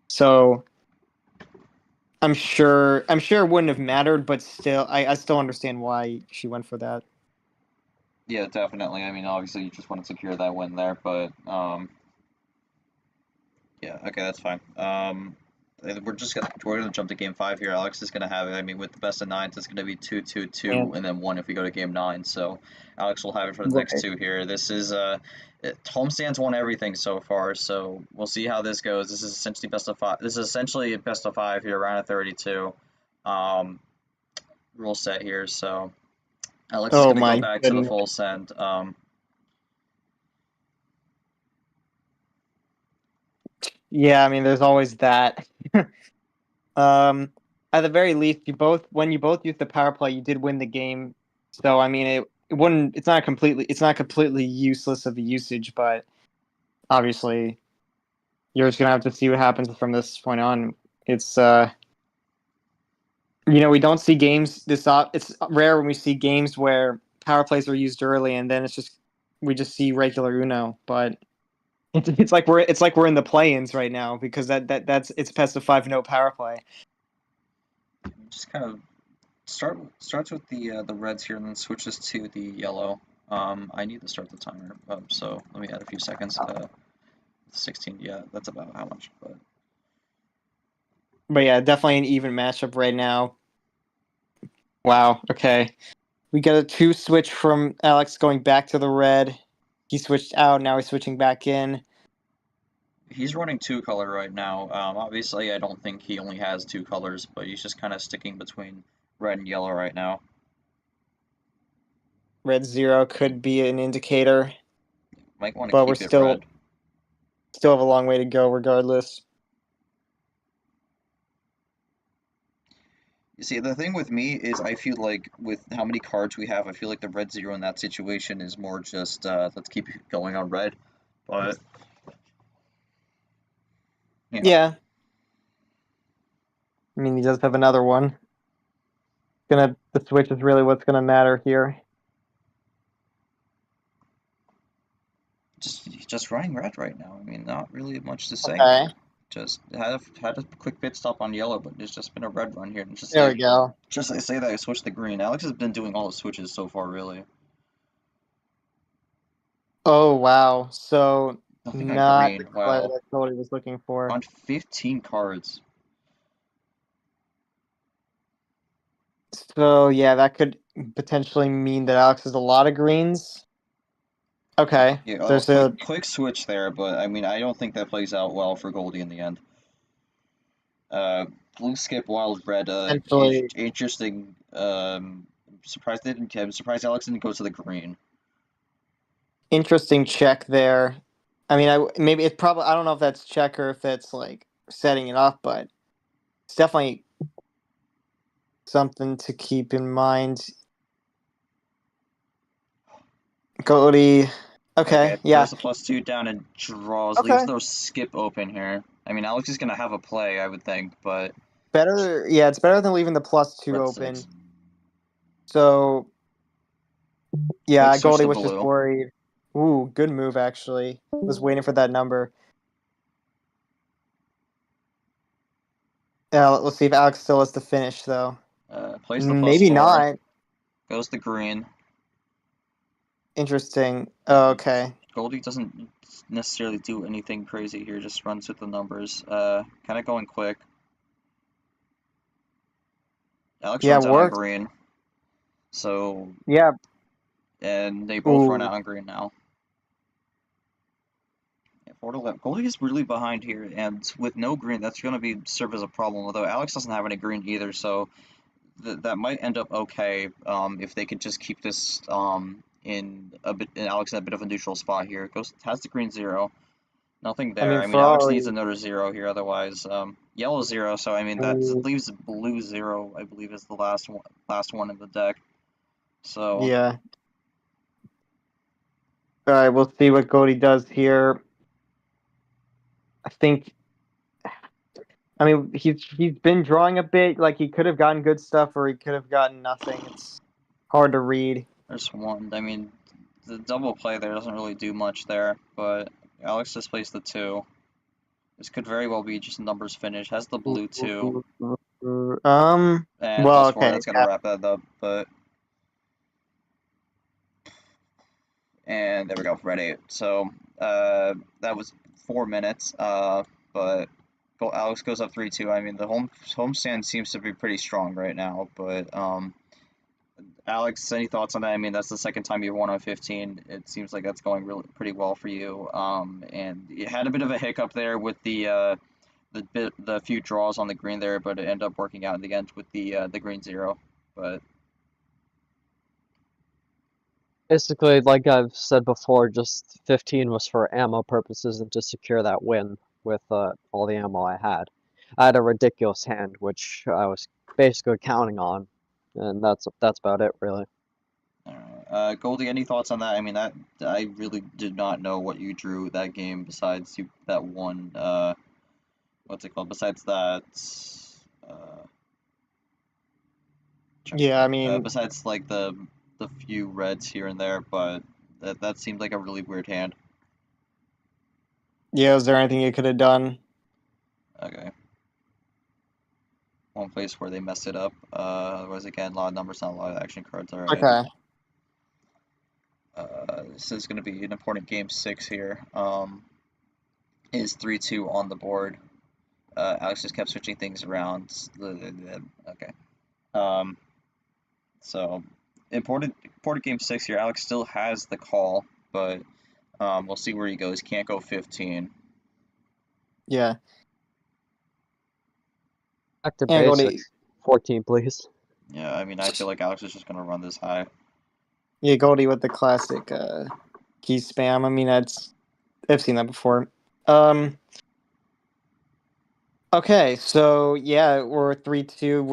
So I'm sure it wouldn't have mattered, but still, I still understand why she went for that.
Yeah, definitely. I mean, obviously, you just want to secure that win there, but yeah, okay, that's fine. We're gonna jump to game 5 here. Alex is gonna have it. I mean, with the best of 9s, it's gonna be 2-2-2,
Yeah.
and then 1 if we go to game 9. So Alex will have it for the next 2 here. This is homestands won everything so far, so we'll see how this goes. This is essentially best of 5. This is essentially a best of 5 here, round of 32. Rule set here, so Alex is
Oh
gonna go
my
back to the
goodness.
full send.
Yeah, I mean, there's always that. At the very least, when you both used the power play, you did win the game. So I mean, it wouldn't. It's not completely useless of a usage, but obviously, you're just gonna have to see what happens from this point on. It's we don't see games this. It's rare when we see games where power plays are used early, and then we just see regular Uno, but. It's like we're in the play-ins right now because it's best of 5 no power play.
Just kind of starts with the reds here and then switches to the yellow. I need to start the timer, so let me add a few seconds. 16, yeah, that's about how much,
But yeah, definitely an even matchup right now. Wow. Okay, we got a 2 switch from Alex going back to the red. He switched out. Now he's switching back in.
he's running 2 color right now. Obviously, I don't think he only has 2 colors, but he's just kind of sticking between red and yellow right now.
Red 0 could be an indicator,
Might want to
but we're
keep it red.
still have a long way to go regardless.
You see, the thing with me is I feel like with how many cards we have, I feel like the red 0 in that situation is more just let's keep going on red. But
Yeah. I mean, he does have another one. The switch is really what's gonna matter here.
Just running red right now. I mean, not really much to say
Okay,
here. Just had a quick pit stop on yellow, but it's just been a red run here. And
there we go.
just I say that I switched to green. Alex has been doing all the switches so far, really.
Oh wow, so
Nothing on
not the
green.
color
Wow.
that Goldie was looking for.
On 15 cards.
So yeah, that could potentially mean that Alex has a lot of greens. Okay,
Yeah,
there's a
quick switch there, but I mean, I don't think that plays out well for Goldie in the end. Blue skip wild red.
potentially
Interesting. I'm surprised Alex didn't go to the green.
interesting check there. I mean, maybe it's probably I don't know if that's check or if it's like setting it up, but it's definitely something to keep in mind. Goldie. Okay,
Okay,
yeah.
throws the +2 down and draws. Leaves
Okay.
those skip open here. I mean, Alex is gonna have a play, I would think, but
Better, yeah, it's better than leaving the +2
red
open.
6.
So,
Quick
yeah,
switch
Goldie
to
was just
blue.
worried. Ooh, good move, actually. Was waiting for that number. Let's see if Alex still has the finish, though.
Plays the
Maybe
+4.
not.
Goes to green.
Interesting.
And
Okay.
Goldie doesn't necessarily do anything crazy here, just runs with the numbers. Kind of going quick. Alex
Yeah,
runs out on
worked.
green. So,
Yeah.
and they both run
Ooh.
out on green now. Yeah, 4 to 11. Goldie is really behind here, and with no green, that's going to be serve as a problem. Although Alex doesn't have any green either, so that might end up okay if they could just keep this in Alex in a bit of a neutral spot here. Has the green 0. Nothing
I
there.
mean,
I mean, Alex needs
Ferrari.
another 0 here, otherwise, yellow 0. So I mean, that
Ooh.
leaves blue 0. I believe is the last one in the deck. So
Yeah. All right, we'll see what Goldie does here. I think. I mean, he's been drawing a bit. Like he could have gotten good stuff, or he could have gotten nothing. It's hard to read.
there's one. I mean, the double play there doesn't really do much there, but Alex just plays the 2. This could very well be just a numbers finish. Has the blue 2
Um.
and
Well,
+4.
okay.
That's gonna
Yeah.
wrap that up, but. And there we go, red 8. So that was 4 minutes. But Alex goes up 3-2. I mean, the homestand seems to be pretty strong right now. But Alex, any thoughts on that? I mean, that's the second time you've won on 15. It seems like that's going really pretty well for you. And you had a bit of a hiccup there with the few draws on the green there, but it ended up working out in the end with the green 0. But
Basically, like I've said before, just 15 was for ammo purposes and to secure that win with all the ammo I had. I had a ridiculous hand, which I was basically counting on, and that's about it, really.
Goldie, any thoughts on that? I mean, that I really did not know what you drew that game besides that one. What's it called? Besides that, uh, trying to
Yeah. I
think.
mean,
Besides like the few reds here and there, but that seemed like a really weird hand.
yeah. Is there anything you could have done?
Okay, one place where they messed it up. Otherwise, again, a lot of numbers, not a lot of action cards. All right.
Okay.
This is going to be an important game 6 here. Is 3-2 on the board. Alex just kept switching things around. Okay. Um, so important game 6 here. Alex still has the call, but we'll see where he goes. Can't go 15.
Yeah.
Back to
And Goldie.
basics. 14, please.
Yeah, I mean, I feel like Alex is just gonna run this high.
Yeah, Goldie with the classic key spam. I mean, I've seen that before. Um. Okay, so yeah, we're 3-2.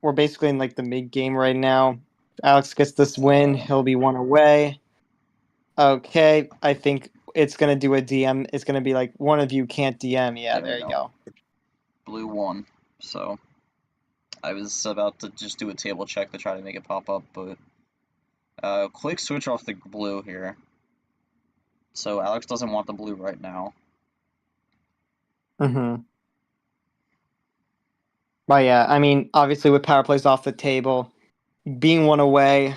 We're basically in like the mid game right now. Alex gets this win,
Uh,
he'll be one away. Okay, I think it's gonna do a DM. It's gonna be like one of you can't DM. Yeah,
there we
there you
go.
go.
Blue 1. So I was about to just do a table check to try to make it pop up, but quick switch off the blue here. So Alex doesn't want the blue right now.
Mm-hmm. But yeah, I mean, obviously with power plays off the table, being one away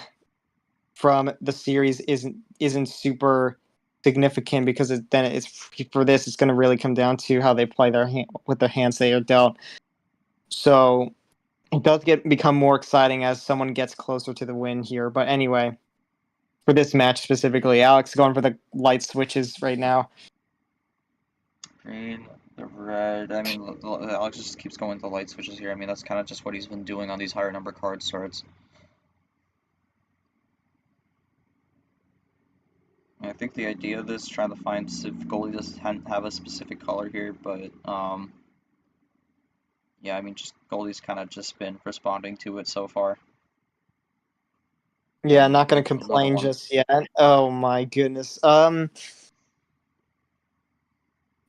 from the series isn't super significant because then it's for this it's going to really come down to how they play their hand with the hands they are dealt. So it does become more exciting as someone gets closer to the win here. But anyway, for this match specifically, Alex going for the light switches right now.
Green, the red. I mean, Alex just keeps going with the light switches here. I mean, that's kind of just what he's been doing on these higher number card starts. I think the idea of this is trying to find if Goldie doesn't have a specific color here, but yeah, I mean, just Goldie's kind of just been responding to it so far.
Yeah, not going to
Another
complain
one.
just yet. Oh my goodness.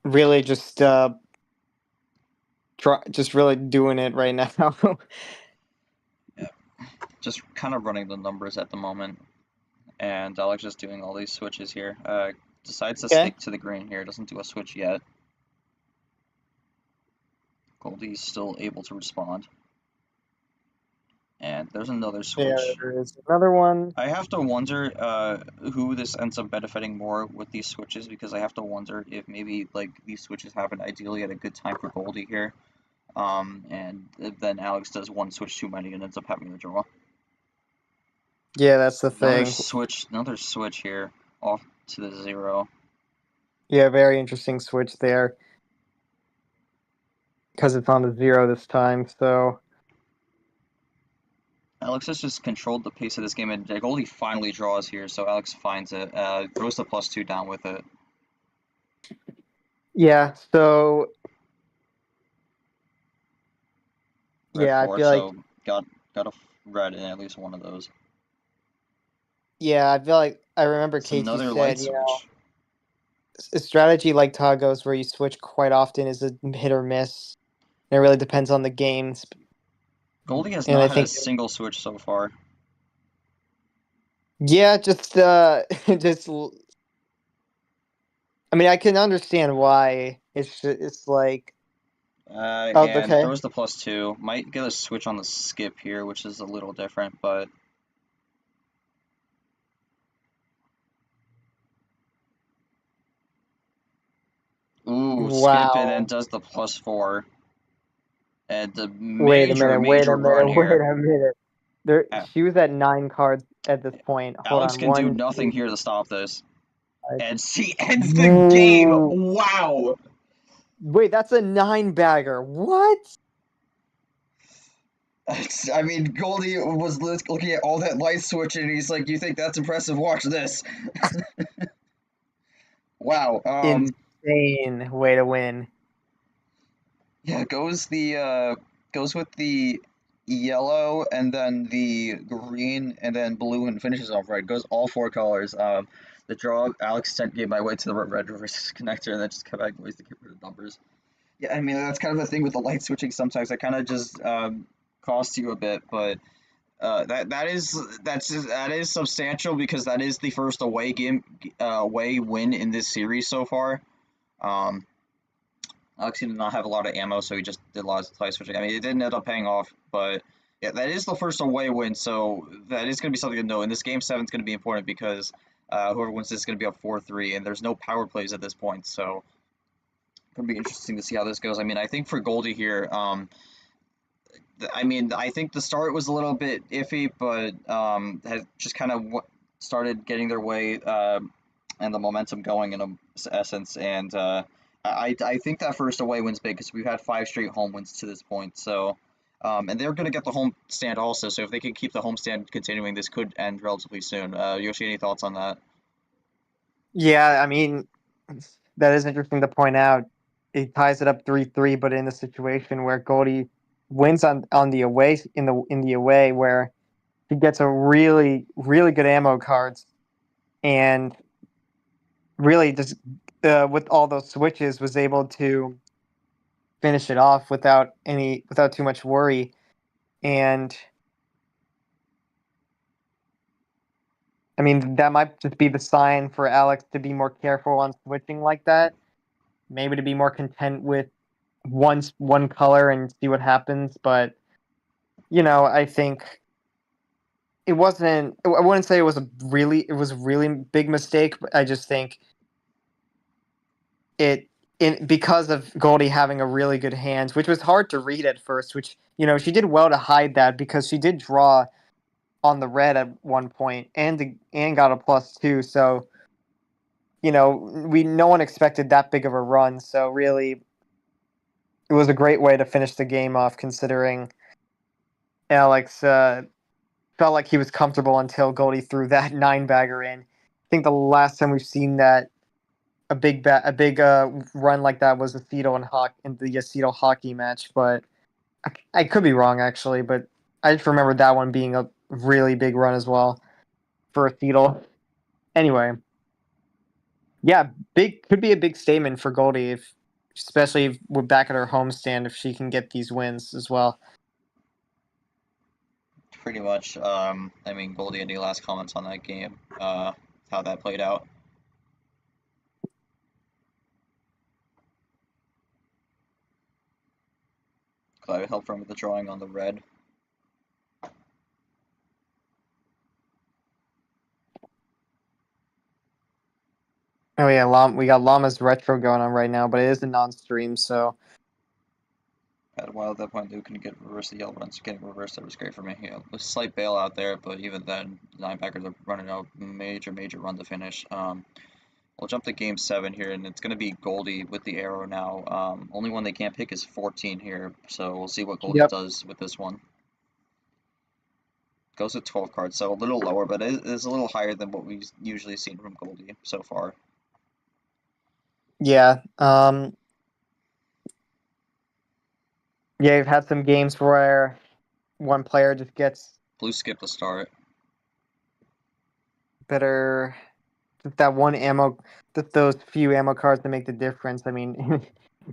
Really just just really doing it right now.
Yeah, just kind of running the numbers at the moment, and Alex just doing all these switches here. Decides to
Okay.
stick to the green here. Doesn't do a switch yet. Goldie's still able to respond. And there's another switch.
There is another one.
I have to wonder who this ends up benefiting more with these switches, because I have to wonder if maybe like these switches happen ideally at a good time for Goldie here, and then Alex does one switch too many and ends up having a draw.
Yeah, that's the
Another
thing.
switch here off to the 0.
Yeah, very interesting switch there. Because it's on the 0 this time, so
Alex has just controlled the pace of this game, and Goldie finally draws here, so Alex finds it, throws the +2 down with it.
yeah, so
Red
yeah, I
4,
feel like
so got a red in at least one of those.
yeah, I feel like I remember
It's
Casey
another light
said,
switch.
a strategy like Tagos where you switch quite often is a hit or miss. It really depends on the games,
Goldie has
and I
not had a
think
single switch so far.
yeah, just just I mean, I can understand why it's like oh
And
okay
throws the +2. Might get a switch on the skip here, which is a little different, but ooh, skip and then
wow.
does the +4. And the
Wait a
major,
minute, wait
major
a
run
minute, wait
here.
a minute. There,
Uh,
she was at 9 cards at this point. Hold
Alex
on,
can do
one,
nothing
two,
here to stop this.
five.
And she ends the game!
Whoa.
Wow!
Wait, that's a 9 bagger. What?
I mean, Goldie was looking at all that light switch and he's like, "You think that's impressive? Watch this." Wow.
Insane way to win.
Yeah, goes with the yellow and then the green and then blue and finishes off red. Goes all 4 colors. The draw Alex sent gave my way to the red reverse connector and then just kept back ways to get rid of numbers. Yeah, I mean that's kind of the thing with the light switching. Sometimes that kind of just costs you a bit, but that is substantial because that is the first away win in this series so far. Um, Alex did not have a lot of ammo, so he just did a lot of light switching. I mean, it didn't end up paying off, but yeah, that is the first away win, so that is going to be something to know. And this game 7 is going to be important because whoever wins this is going to be up 4-3, and there's no power plays at this point, so going to be interesting to see how this goes. I mean, I think for Goldie here, I mean, I think the start was a little bit iffy, but has just kind of started getting their way and the momentum going in essence. And I think that first away wins big because we've had 5 straight home wins to this point. So, and they're going to get the home stand also. So if they can keep the home stand continuing, this could end relatively soon. Yoshi, any thoughts on that?
Yeah, I mean, that is interesting to point out. He ties it up 3-3, but in the situation where Goldie wins on the away in the away where he gets a really good ammo cards and really just with all those switches was able to finish it off without too much worry. And I mean, that might just be the sign for Alex to be more careful on switching like that. Maybe to be more content with one color and see what happens. But I think it wasn't. I wouldn't say it was a really big mistake, but I just think because of Goldie having a really good hand, which was hard to read at first. Which she did well to hide that because she did draw on the red at one point and got a +2. So no one expected that big of a run. So really, it was a great way to finish the game off, considering Alex felt like he was comfortable until Goldie threw that 9-bagger in. I think the last time we've seen that a big run like that was in the Aceto hockey match, but I could be wrong actually, but I just remember that one being a really big run as well for Aceto. Anyway, yeah, could be a big statement for Goldie, especially if we're back at her homestand, if she can get these wins as well.
Pretty much. I mean, Goldie, any last comments on that game? How that played out? Glad it helped from with the drawing on the red.
Oh yeah, we got Llama's retro going on right now, but it is a non-stream, so.
While at that point, they couldn't get reverse the yellow runs. Getting reversed, that was great for me. Yeah, a slight bailout there, but even then, linebackers are running a major run to finish. We'll jump to game 7 here, and it's going to be Goldie with the arrow now. Only one they can't pick is 14 here, so we'll see what Goldie does with this one. Goes with 12 cards, so a little lower, but it is a little higher than what we've usually seen from Goldie so far.
Yeah, yeah, you've had some games where one player just gets
Blue skip the start.
better. That one ammo, those few ammo cards that make the difference. I mean,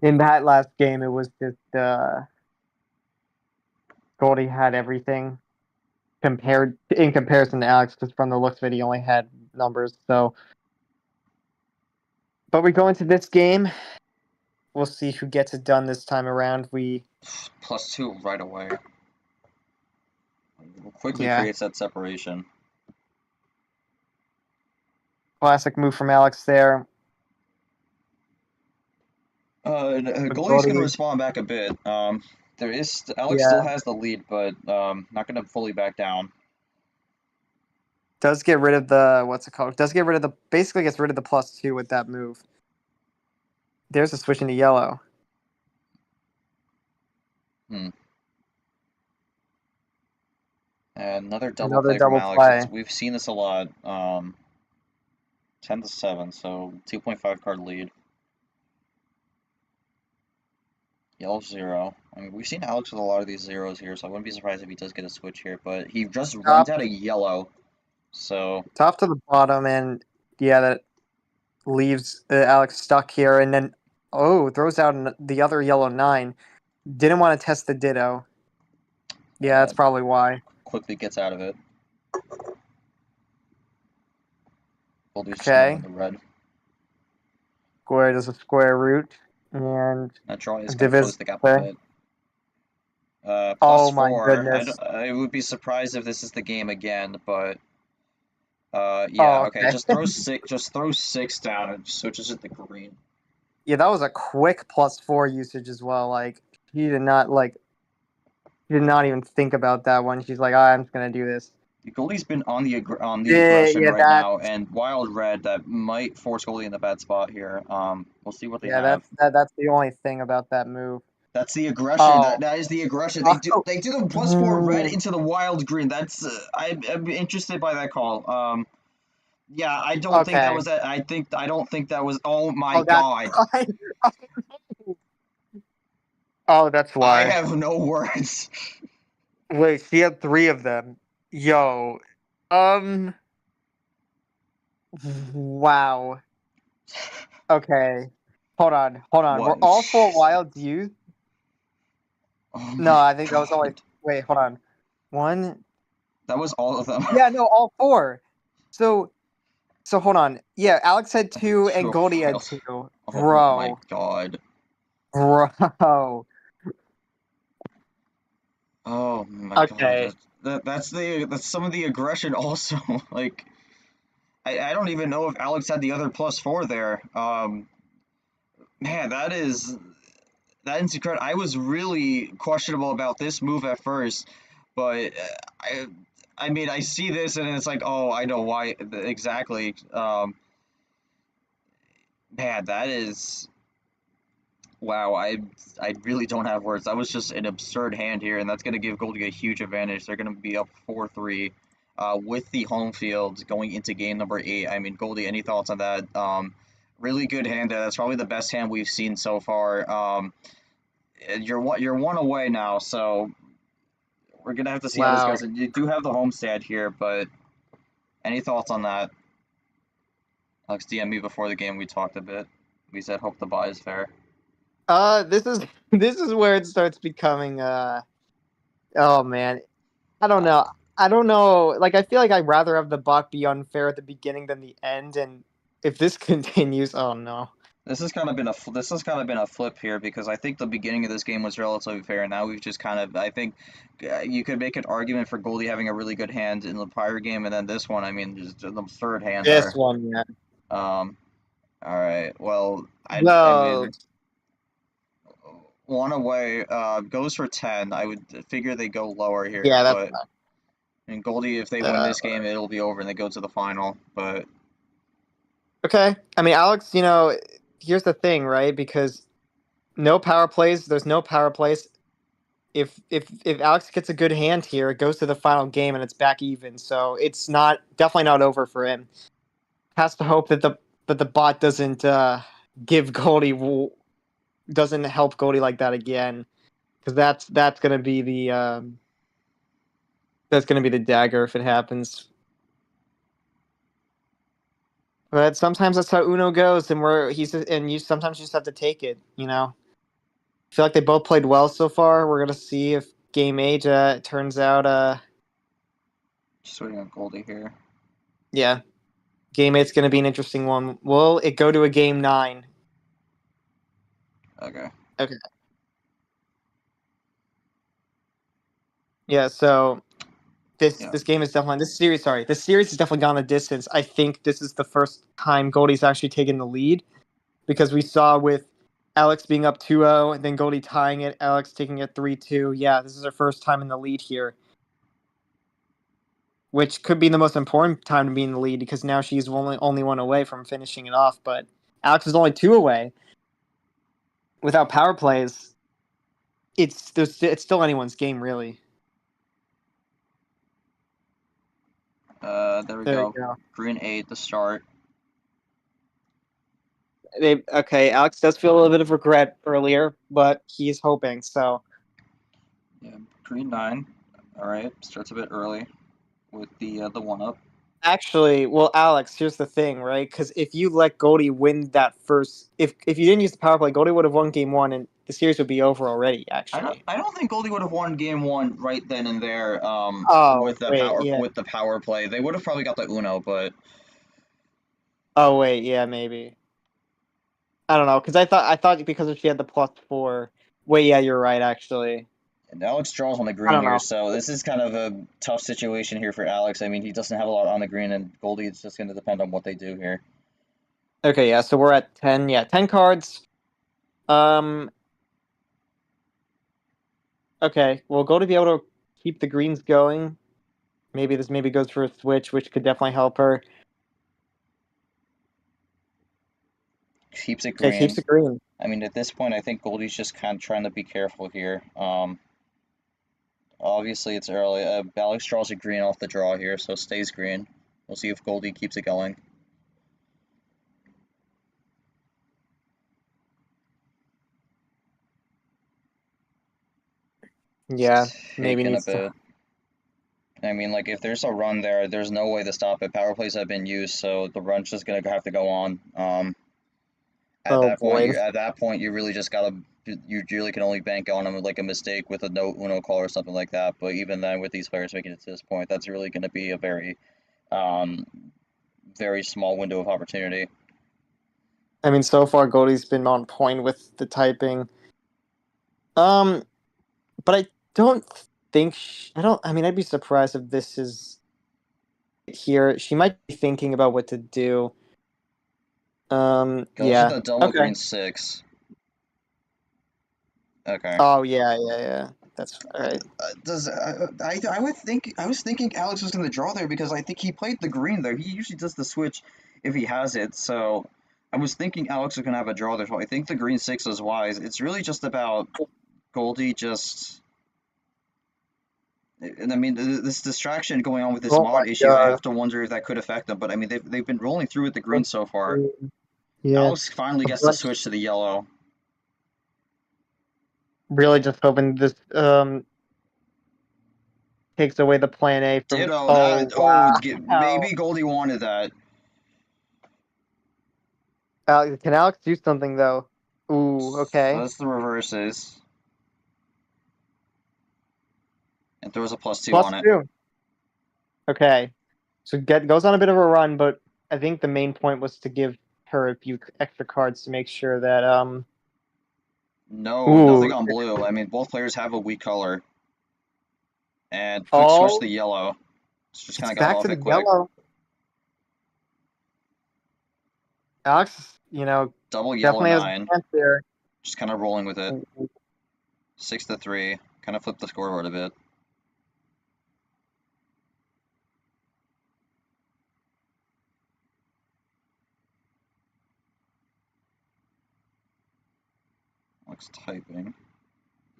in that last game, it was just Goldie had everything in comparison to Alex, because from the looks of it, he only had numbers. So, but we go into this game. We'll see who gets it done this time around.
+2 right away. Quickly creates that separation.
Classic move from Alex there.
Goldie's going to respond back a bit. Alex still has the lead, but not going to fully back down.
Does get rid of the basically gets rid of the +2 with that move. There's a switch into yellow.
And another double play from Alex. We've seen this a lot. 10-7, so 2.5 card lead. Yellow 0. I mean, we've seen Alex with a lot of these zeros here, so I wouldn't be surprised if he does get a switch here, but he just runs out of yellow. So
top to the bottom, and that leaves Alex stuck here, and then throws out the other yellow 9. Didn't want to test the ditto. Yeah, that's probably why.
Quickly gets out of it. Okay. The red.
Square does a square root, and
that draw is going to close the gap a bit.
Oh
+4.
my goodness!
I would be surprised if this is the game again, but okay. Just throw 6 down and switches it to green.
Yeah, that was a quick +4 usage as well. Like he did not even think about that one. She's like, I'm just gonna do this.
Goldie's been on the aggression right now, and wild red that might force Goldie in the bad spot here. We'll see what they have.
That's the only thing about that move.
That's the aggression. That is the aggression. They do the +4 red into the wild green. That's I'm interested by that call. Yeah, I don't think that was that. I don't think that was. Oh my god.
Oh, that's why.
I have no words.
Wait, she had 3 of them. Yo. Wow. Okay. Hold on. Were all 4 wilds used?
Oh
no, I think that was only. Wait, hold on. 1.
That was all of them.
Yeah, no, all 4. So hold on. Yeah, Alex had 2 and
Two
Goldie had
files.
2.
Oh my
Bro.
god.
Bro.
Oh my
Okay.
god. That's some of the aggression also. Like I don't even know if Alex had the other +4 there. Man, that is incredible. I was really questionable about this move at first, but I I mean I see this and it's like, oh, I know why exactly. Man, that is wow. I really don't have words. That was just an absurd hand here, and that's going to give Goldie a huge advantage. They're going to be up 4-3 with the home field going into game number 8. I mean, Goldie, any thoughts on that? Really good hand there. That's probably the best hand we've seen so far. You're one away now, so we're gonna have to see how this
Wow.
goes. And you do have the homestand here, but any thoughts on that? Alex DM me before the game. We talked a bit. We said hope the buy is fair.
This is this is where it starts becoming oh man. I don't know. I don't know. Like I feel like I'd rather have the bot be unfair at the beginning than the end, and if this continues, oh no.
This has kind of been a flip here because I think the beginning of this game was relatively fair. And now we've just kind of I think you could make an argument for Goldie having a really good hand in the prior game, and then this one. I mean, just an absurd hand
This
there.
one, yeah.
Um, all right. Well, I
No.
mean, one away goes for 10. I would figure they go lower here,
Yeah, that's
but and Goldie, if they win
uh,
this game, it'll be over and they go to the final. But
okay. I mean, Alex, here's the thing, right? Because no power plays, there's no power plays. If Alex gets a good hand here, it goes to the final game and it's back even. So it's not definitely not over for him. Has to hope that the bot doesn't give Goldie doesn't help Goldie like that again, because that's gonna be the dagger if it happens. But sometimes that's how Uno goes, and you sometimes just have to take it. I feel like they both played well so far. We're gonna see if game 8 turns out
just waiting on Goldie here.
yeah, game 8's gonna be an interesting one. Will it go to a game 9?
Okay.
Okay. Yeah. So this
Yeah.
this game is definitely this series has definitely gone the distance. I think this is the first time Goldie's actually taken the lead, because we saw with Alex being up 2-0 and then Goldie tying it, Alex taking it 3-2. Yeah, this is her first time in the lead here, which could be the most important time to be in the lead because now she's only one away from finishing it off. But Alex is only 2 away. Without power plays, it's still anyone's game, really.
There we
There you
go.
go.
Green 8 to start.
Okay, Alex does feel a little bit of regret earlier, but he's hoping. So
Yeah. Green 9. All right. Starts a bit early with the 1-up.
actually, well, Alex, here's the thing, right? Because if you let Goldie win that first, if you didn't use the power play, Goldie would have won game 1, and the series would be over already. Actually.
I don't think Goldie would have won game 1 right then and there.
Oh
With the
wait, yeah.
power play, they would have probably got the Uno, but
Oh wait, yeah, maybe. I don't know, because I thought because she had the +4. Wait, yeah, you're right. Actually,
and Alex draws on the
I
green
don't
here,
know.
so this is kind of a tough situation here for Alex. I mean, he doesn't have a lot on the green, and Goldie, it's just going to depend on what they do here.
Okay, yeah, so we're at 10. Yeah, 10 cards. Um. Okay, well, Goldie be able to keep the greens going. Maybe goes for a switch, which could definitely help her.
Keeps it
Okay, keeps
green.
the green.
I mean, at this point, I think Goldie's just kind of trying to be careful here. Obviously, it's early. Alex draws a green off the draw here, so stays green. We'll see if Goldie keeps it going.
Yeah,
It's
maybe
taking a
needs to.
bit. I mean, like, if there's a run there, there's no way to stop it. Power plays have been used, so the run's just gonna have to go on.
Oh boy.
At that point, you really just gotta, you really can only bank on them with like a mistake with a no Uno call or something like that. But even then, with these players making it to this point, that's really gonna be a very, um, very small window of opportunity.
I mean, so far Goldie's been on point with the typing. But I don't think I don't. I mean, I'd be surprised if this is here. She might be thinking about what to do.
Goes with
Yeah.
the double
Okay.
green 6. Okay.
Oh yeah. That's all right.
I was thinking Alex was going to draw there because I think he played the green there. He usually does the switch if he has it. So I was thinking Alex was going to have a draw there. So I think the green 6 is wise. It's really just about Goldie just. And I mean, this distraction going on with this
Oh my
mod issue, I
god.
have to wonder if that could affect them. But I mean, they've been rolling through with the green so far.
Yeah.
Alex finally gets to switch to the yellow.
Really just hoping this takes away the plan A from.
Ditto.
Oh wow.
Maybe Goldie wanted that.
Can Alex do something though? Ooh. Okay.
That's the reverses. And throws a +2
Plus
on it.
2. Okay. So goes on a bit of a run, but I think the main point was to give her a few extra cards to make sure that
No,
Ooh.
nothing on blue. I mean, both players have a weak color. And quick switch to yellow. Just kind of got
back
off
to the
it quick.
yellow. Alex,
Double yellow
definitely has a
9.
chance there.
Just kind of rolling with it. 6-3. Kind of flipped the scoreboard a bit. Alex typing.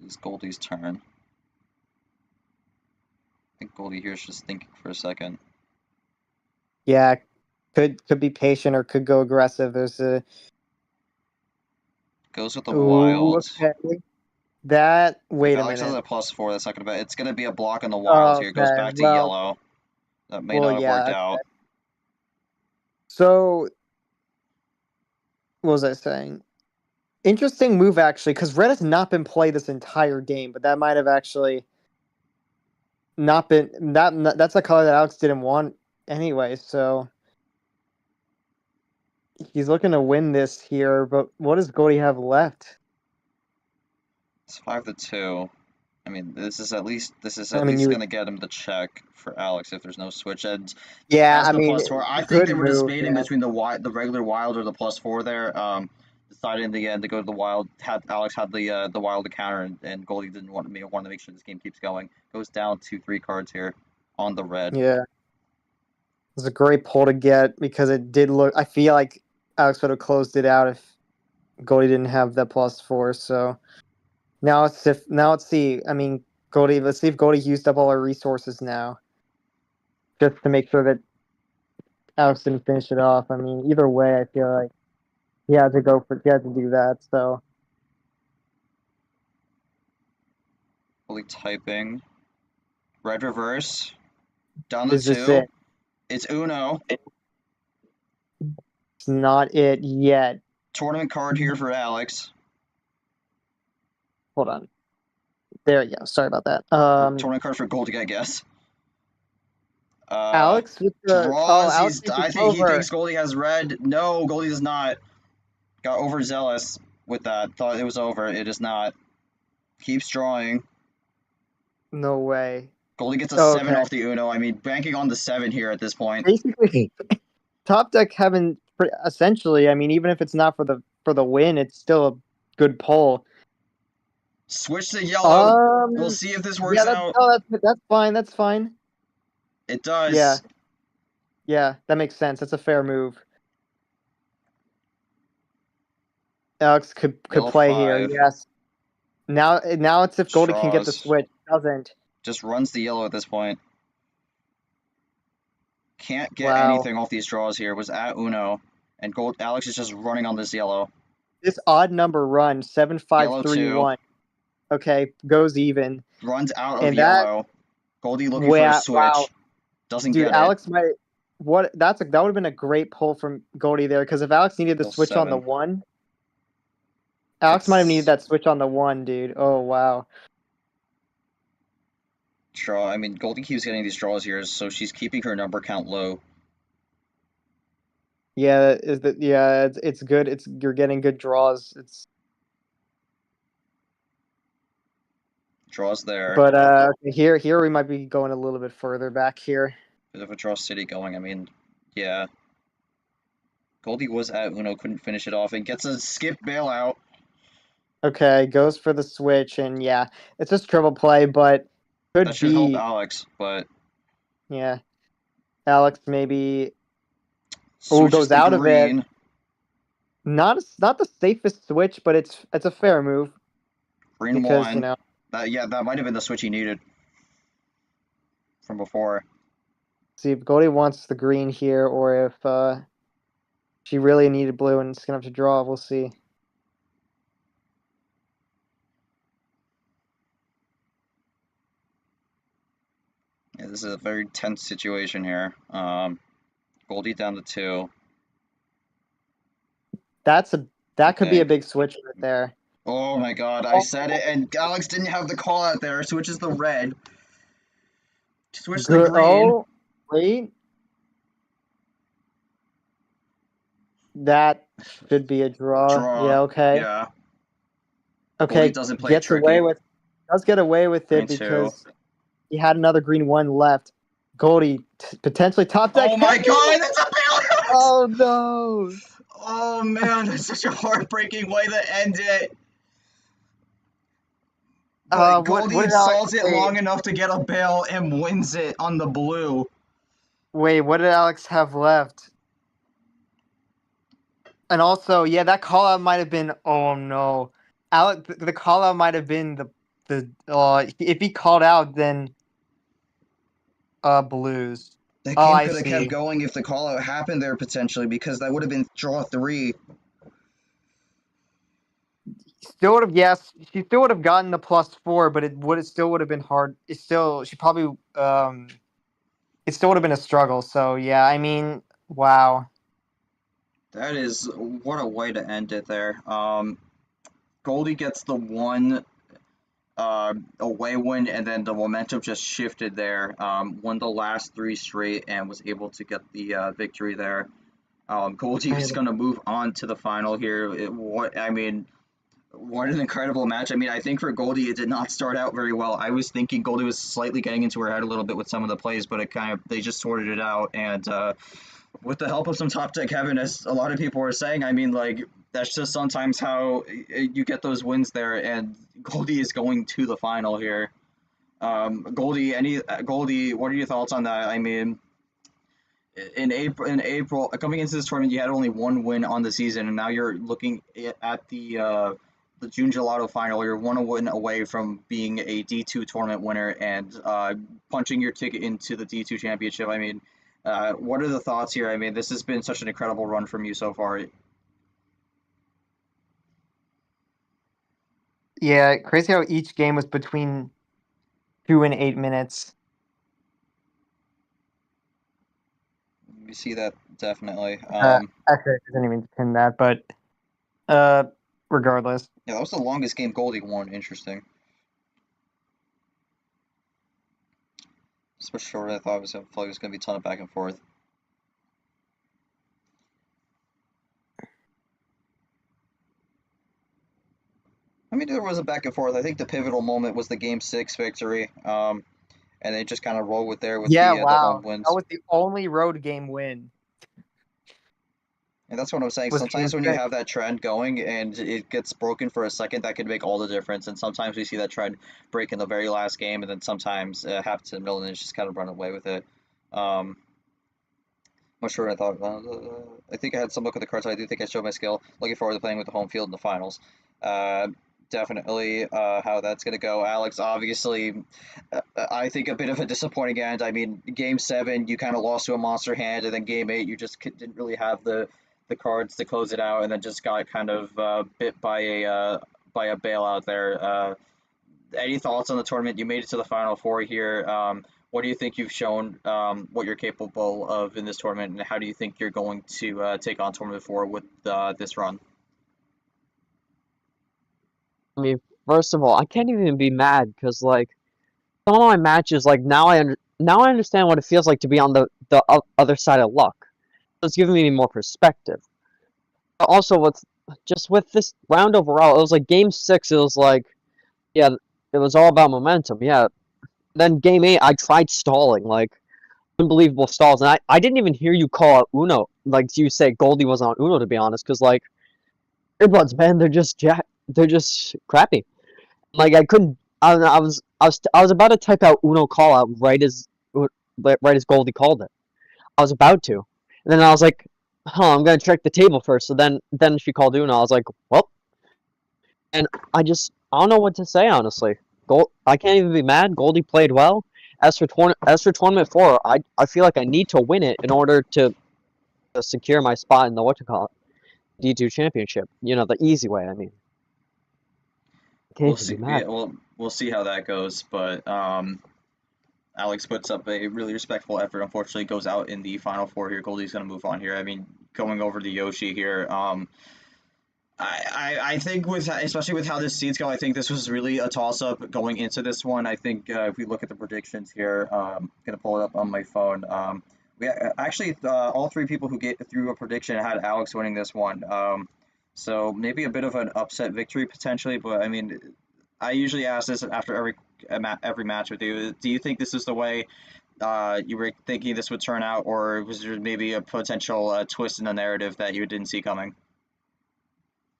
It's Goldie's turn. I think Goldie here is just thinking for a second.
Yeah, could be patient or could go aggressive. There's a
Goes with the
Ooh,
wild.
okay. That wait
If
a
Alex has
minute.
a +4, that's not gonna be. It's gonna be a block on the wild here. Goes
Okay,
back to
well,
yellow. That may not have
yeah.
worked
Okay.
out.
So, what was I saying? Interesting move actually, because red has not been played this entire game, but that might have actually not been that's a color that Alex didn't want anyway. So he's looking to win this here, but what does Goldie have left?
It's 5-2. I mean, this is at least
I mean,
gonna get him the check for Alex if there's no switch edge.
yeah,
Has
I
the
mean,
+4. I think
good
they were
move.
debating
Yeah.
between the regular wild or the +4 there. Decided in the end to go to the wild. Alex had the wild to counter, and Goldie didn't want to make sure this game keeps going. Goes down 2-3 cards here on the red.
Yeah, it was a great pull to get because it did look. I feel like Alex would have closed it out if Goldie didn't have that +4. So now let's see. I mean, Goldie. Let's see if Goldie used up all her resources now, just to make sure that Alex didn't finish it off. I mean, either way, I feel like he had to do that. So
Goldie typing. Red reverse. Down the
is this
2.
it?
It's Uno.
It's not it yet.
Tournament card here for Alex.
Hold on. There you go. Sorry about that.
Tournament card for Goldie, I guess.
Alex with the
Draws.
Alex
I think he thinks Goldie has red. No, Goldie does not. Got overzealous with that. Thought it was over. It is not. Keeps drawing.
No way.
Goldie gets a
Oh,
7
okay.
off the Uno. I mean, banking on the 7 here at this point.
Basically, top deck having essentially. I mean, even if it's not for the win, it's still a good pull.
Switch to yellow. We'll see if this works
Yeah,
out.
that's fine. That's fine.
It does.
Yeah, that makes sense. That's a fair move. Alex could
Yellow
play
5.
here. Yes. Now it's if Goldie can get the
Straws.
switch. Doesn't.
Just runs the yellow at this point. Can't get
Wow.
anything off these draws here. Was at Uno. And Alex is just running on this yellow.
This odd number run, 7-5-3-1. Okay, goes even.
Runs out of
And
yellow. Goldie looking for a switch.
Wow.
Doesn't
Dude,
get
Alex might. That would have been a great pull from Goldie there, because if Alex needed the
Still
switch on the
7.
1, Alex might have needed that switch on the 1, dude. Oh wow.
Draw. I mean, Goldie keeps getting these draws here, so she's keeping her number count low.
Yeah, it's good. You're getting good draws. It's
Draws there.
but here we might be going a little bit further back here.
Bit of a draw city going. I mean, yeah. Goldie was at Uno, couldn't finish it off, and gets a skip bailout.
Okay, goes for the switch, and yeah, it's just triple play, but could
That should help
be
Alex, but
yeah. Alex maybe
switches
goes
to
out of it.
green.
Not the safest switch, but it's a fair move
Green
because
one. That might have been the switch he needed from before.
see if Goldie wants the green here or if she really needed blue and it's gonna have to draw. We'll see.
Yeah, this is a very tense situation here. Goldie down to 2.
That could be
Okay.
a big switch right there.
Oh my god, I said it, and Alex didn't have the call out there. Switches the red. Switch the green.
Oh, wait. That should be a draw.
Draw.
Yeah, okay.
Yeah.
Okay,
Goldie doesn't play
does get away with
Green
it
two.
because he had another green 1 left. Goldie potentially top deck.
Oh my god, that's a bailout!
Oh no!
Oh man, that's such a heartbreaking way to end it. But Goldie salts it long enough to get a bail and wins it on the blue.
Wait, what did Alex have left? And also, yeah, that call out might have been. Oh no, Alex, the call out might have been the. If he called out, then blues.
That
Oh,
game
I
could have
see.
kept going if the call out happened there potentially, because that would have been draw 3.
Still would have, yes, she still would have gotten the +4, but it still would have been hard. It still, she probably it still would have been a struggle. So yeah, I mean, wow.
That is, what a way to end it there. Goldie gets the 1 away win, and then the momentum just shifted there. Won the last 3 straight and was able to get the victory there. Goldie is going to move on to the final here. What an incredible match. I mean, I think for Goldie, it did not start out very well. I was thinking Goldie was slightly getting into her head a little bit with some of the plays, but they just sorted it out. And with the help of some top deck heaven, as a lot of people were saying, I mean, like, that's just sometimes how you get those wins there. And Goldie is going to the final here. Goldie, what are your thoughts on that? I mean, in April, coming into this tournament, you had only 1 win on the season, and now you're looking at the June Gelato final. You're 1 win away from being a D2 tournament winner and punching your ticket into the D2 championship. I mean, what are the thoughts here? I mean, this has been such an incredible run from you so far.
Yeah, crazy how each game was between 2 and 8 minutes.
You see that definitely.
Actually, I didn't even pin that, but regardless.
Yeah, that was the longest game Goldie won. Interesting. It's much shorter than I thought it was going to be a ton of back and forth. I mean, there was a back and forth. I think the pivotal moment was the Game 6 victory, and they just kind of rolled with the home wins.
That was the only road game win.
And that's what I'm saying. Sometimes when you have that trend going and it gets broken for a second, that could make all the difference. And sometimes we see that trend break in the very last game, and then sometimes it happens in the middle and it's just kind of run away with it. Much shorter I thought. I think I had some look at the cards. So I do think I showed my skill. Looking forward to playing with the home field in the finals. Definitely how that's going to go. Alex, obviously, I think a bit of a disappointing end. I mean, Game 7, you kind of lost to a monster hand, and then Game 8, you just didn't really have the cards to close it out, and then just got kind of bit by a bailout there. Any thoughts on the tournament? You made it to the Final Four here. What do you think you've shown, what you're capable of in this tournament, and how do you think you're going to take on Tournament 4 with this run?
I mean, first of all, I can't even be mad because, like, some of my matches, like, now I understand what it feels like to be on the other side of luck. it's giving me more perspective. But also, with this round overall, it was like Game 6. It was like, yeah, it was all about momentum. Yeah. Then Game 8, I tried stalling, like unbelievable stalls, and I didn't even hear you call out Uno, like you say Goldie was on Uno, to be honest, because like earbuds, man, they're just crappy. Like I couldn't. I don't know. I was about to type out Uno call out right as Goldie called it. I was about to, and then I was like, "Huh, I'm gonna check the table first." So then she called Uno. I was like, "Well," and I don't know what to say, honestly. I can't even be mad. Goldie played well. As for tournament 4, I feel like I need to win it in order to secure my spot in the D2 championship. You know, the easy way. I mean, I can't
We'll
even be
see.
mad.
Yeah, we'll see how that goes. But Alex puts up a really respectful effort. Unfortunately, goes out in the final 4 here. Goldie's gonna move on here. I mean, going over to Yoshi here. I think especially with how this seeds go, I think this was really a toss up going into this one. I think if we look at the predictions here, gonna pull it up on my phone. We actually all 3 people who get through a prediction had Alex winning this one. So maybe a bit of an upset victory potentially, but I mean, I usually ask this after every match with you. Do you think this is the way you were thinking this would turn out, or was there maybe a potential twist in the narrative that you didn't see coming?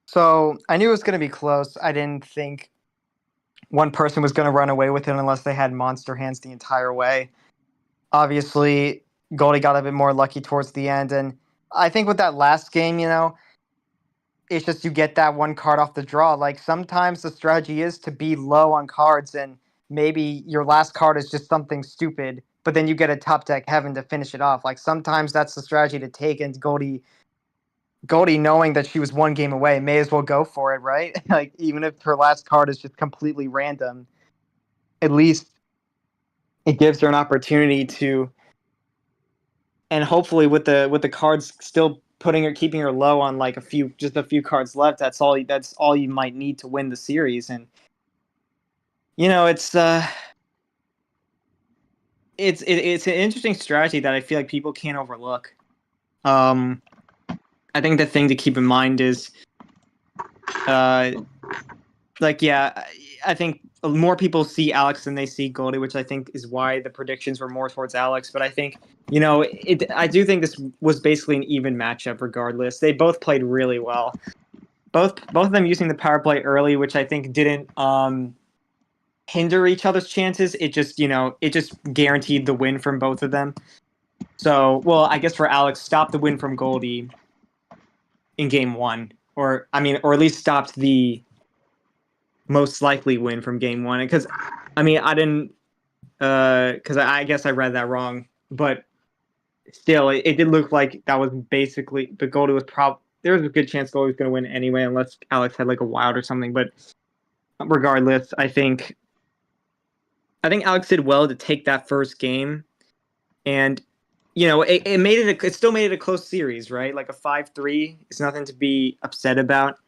So I knew it was going to be close. I didn't think one person was going to run away with it unless they had monster hands the entire way. Obviously, Goldie got a bit more lucky towards the end, and I think with that last game, it's just you get that one card off the draw. Like sometimes the strategy is to be low on cards, and maybe your last card is just something stupid, but then you get a top deck heaven to finish it off. Like sometimes that's the strategy to take, and Goldie, knowing that she was one game away, may as well go for it, right? Like even if her last card is just completely random, at least it gives her an opportunity to, and hopefully with the cards still keeping her low on like just a few cards left. That's all you might need to win the series, and it's an interesting strategy that I feel like people can't overlook. I think the thing to keep in mind is I think more people see Alex than they see Goldie, which I think is why the predictions were more towards Alex. But I think, I do think this was basically an even matchup regardless. They both played really well. Both of them using the power play early, which I think didn't hinder each other's chances. It just, it just guaranteed the win from both of them. So, well, I guess for Alex, stopped the win from Goldie in game 1. Or at least stopped the most likely win from game 1, because I didn't because I guess I read that wrong, but still it did look like that was basically, but Goldie was there was a good chance Goldie was going to win anyway unless Alex had like a wild or something. But regardless, I think Alex did well to take that first game, and it still made it a close series, right? Like a 5-3 is nothing to be upset about.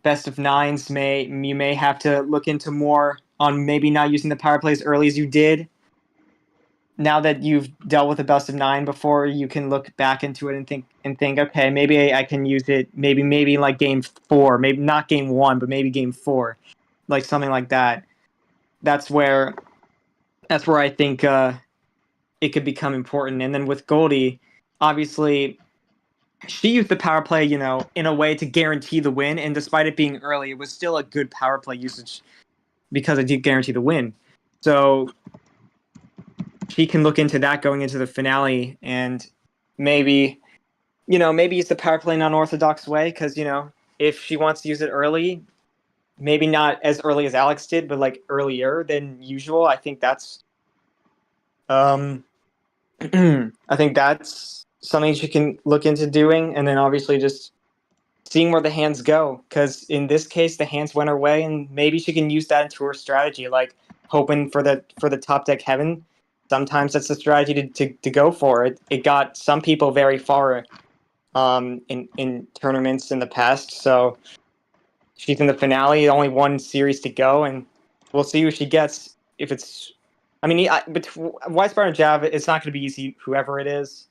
Best of nines you may have to look into more on maybe not using the power plays early as you did. Now that you've dealt with a best of 9 before, you can look back into it and think, okay, maybe I can use it. Maybe like game 4, maybe not game 1, but maybe game 4, like something like that. That's where I think it could become important. And then with Goldie, obviously, she used the power play, in a way to guarantee the win. And despite it being early, it was still a good power play usage because it did guarantee the win. So she can look into that going into the finale, and maybe use the power play in an unorthodox way. Because if she wants to use it early, maybe not as early as Alex did, but like earlier than usual. I think that's I think that's something she can look into doing, and then obviously just seeing where the hands go. Because in this case, the hands went her way, and maybe she can use that into her strategy, like hoping for the top deck heaven. Sometimes that's the strategy to go for. It got some people very far in tournaments in the past. So she's in the finale, only one series to go, and we'll see who she gets. If it's, White Spartan Jab, it's not going to be easy, whoever it is.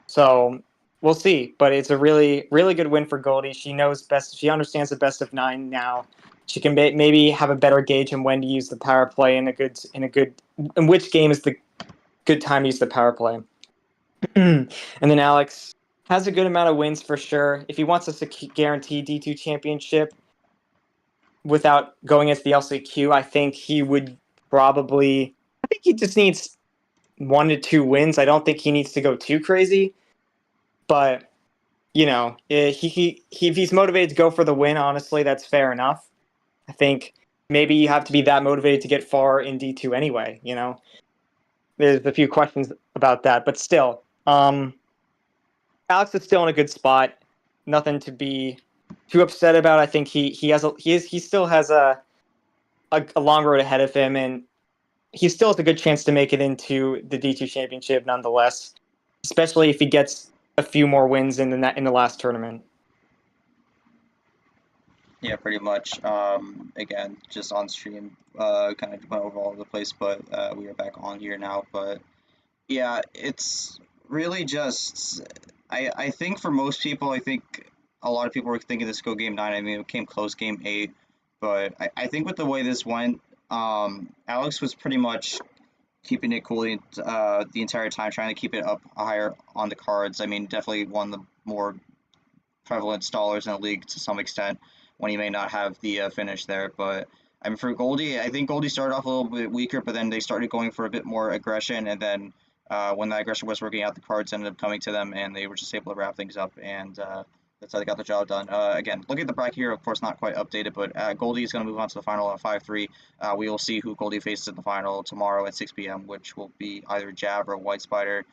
So we'll see. But it's a really, really good win for Goldie. She knows best. She understands the best of 9 now. She can maybe have a better gauge on when to use the power play in which game is the good time to use the power play. And then Alex has a good amount of wins for sure. If he wants us to guarantee D2 championship without going into the LCQ, I think he would probably. I think he just needs 1 to 2 wins. I don't think he needs to go too crazy, but if he's motivated to go for the win, honestly, that's fair enough. I think maybe you have to be that motivated to get far in D2 anyway. There's a few questions about that, but still, Alex is still in a good spot. Nothing to be too upset about. I think he still has a long road ahead of him, and he still has a good chance to make it into the D2 championship nonetheless, especially if he gets a few more wins in the last tournament.
Yeah, pretty much. Again, just on stream, kind of went over all over the place, but we are back on here now. But yeah, it's really just. I think for most people, I think a lot of people were thinking this go game 9. I mean, it came close game 8, but I think with the way this went, Alex was pretty much keeping it cool the entire time, trying to keep it up higher on the cards. I mean, definitely one of the more prevalent stallers in the league to some extent when he may not have the finish there. But I mean, for Goldie, I think Goldie started off a little bit weaker, but then they started going for a bit more aggression, and then when that aggression was working out, the cards ended up coming to them, and they were just able to wrap things up, and that's how they got the job done. Again, looking at the bracket here, of course, not quite updated, but Goldie is going to move on to the final at 5-3. We will see who Goldie faces in the final tomorrow at 6 p.m., which will be either Jab or White Spider.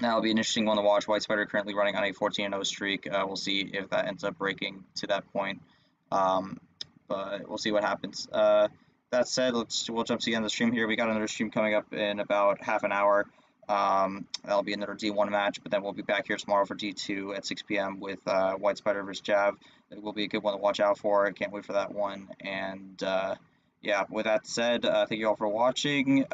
That'll be an interesting one to watch. White Spider currently running on a 14-0 streak. We'll see if that ends up breaking to that point. But we'll see what happens. That said, we'll jump to the end of the stream here. We got another stream coming up in about half an hour. That'll be another D1 match, but then we'll be back here tomorrow for D2 at 6 p.m. with White Spider versus Jav. It will be a good one to watch out for. I can't wait for that one. And yeah, with that said, thank you all for watching.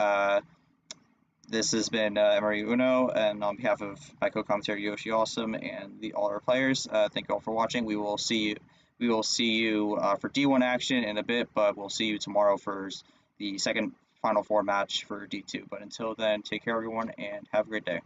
This has been MRE UNO, and on behalf of my co-commentator Yoshi Awesome and all our players, thank you all for watching. We will see you for D1 action in a bit, but we'll see you tomorrow for the second Final Four match for D2. But until then, take care, everyone, and have a great day.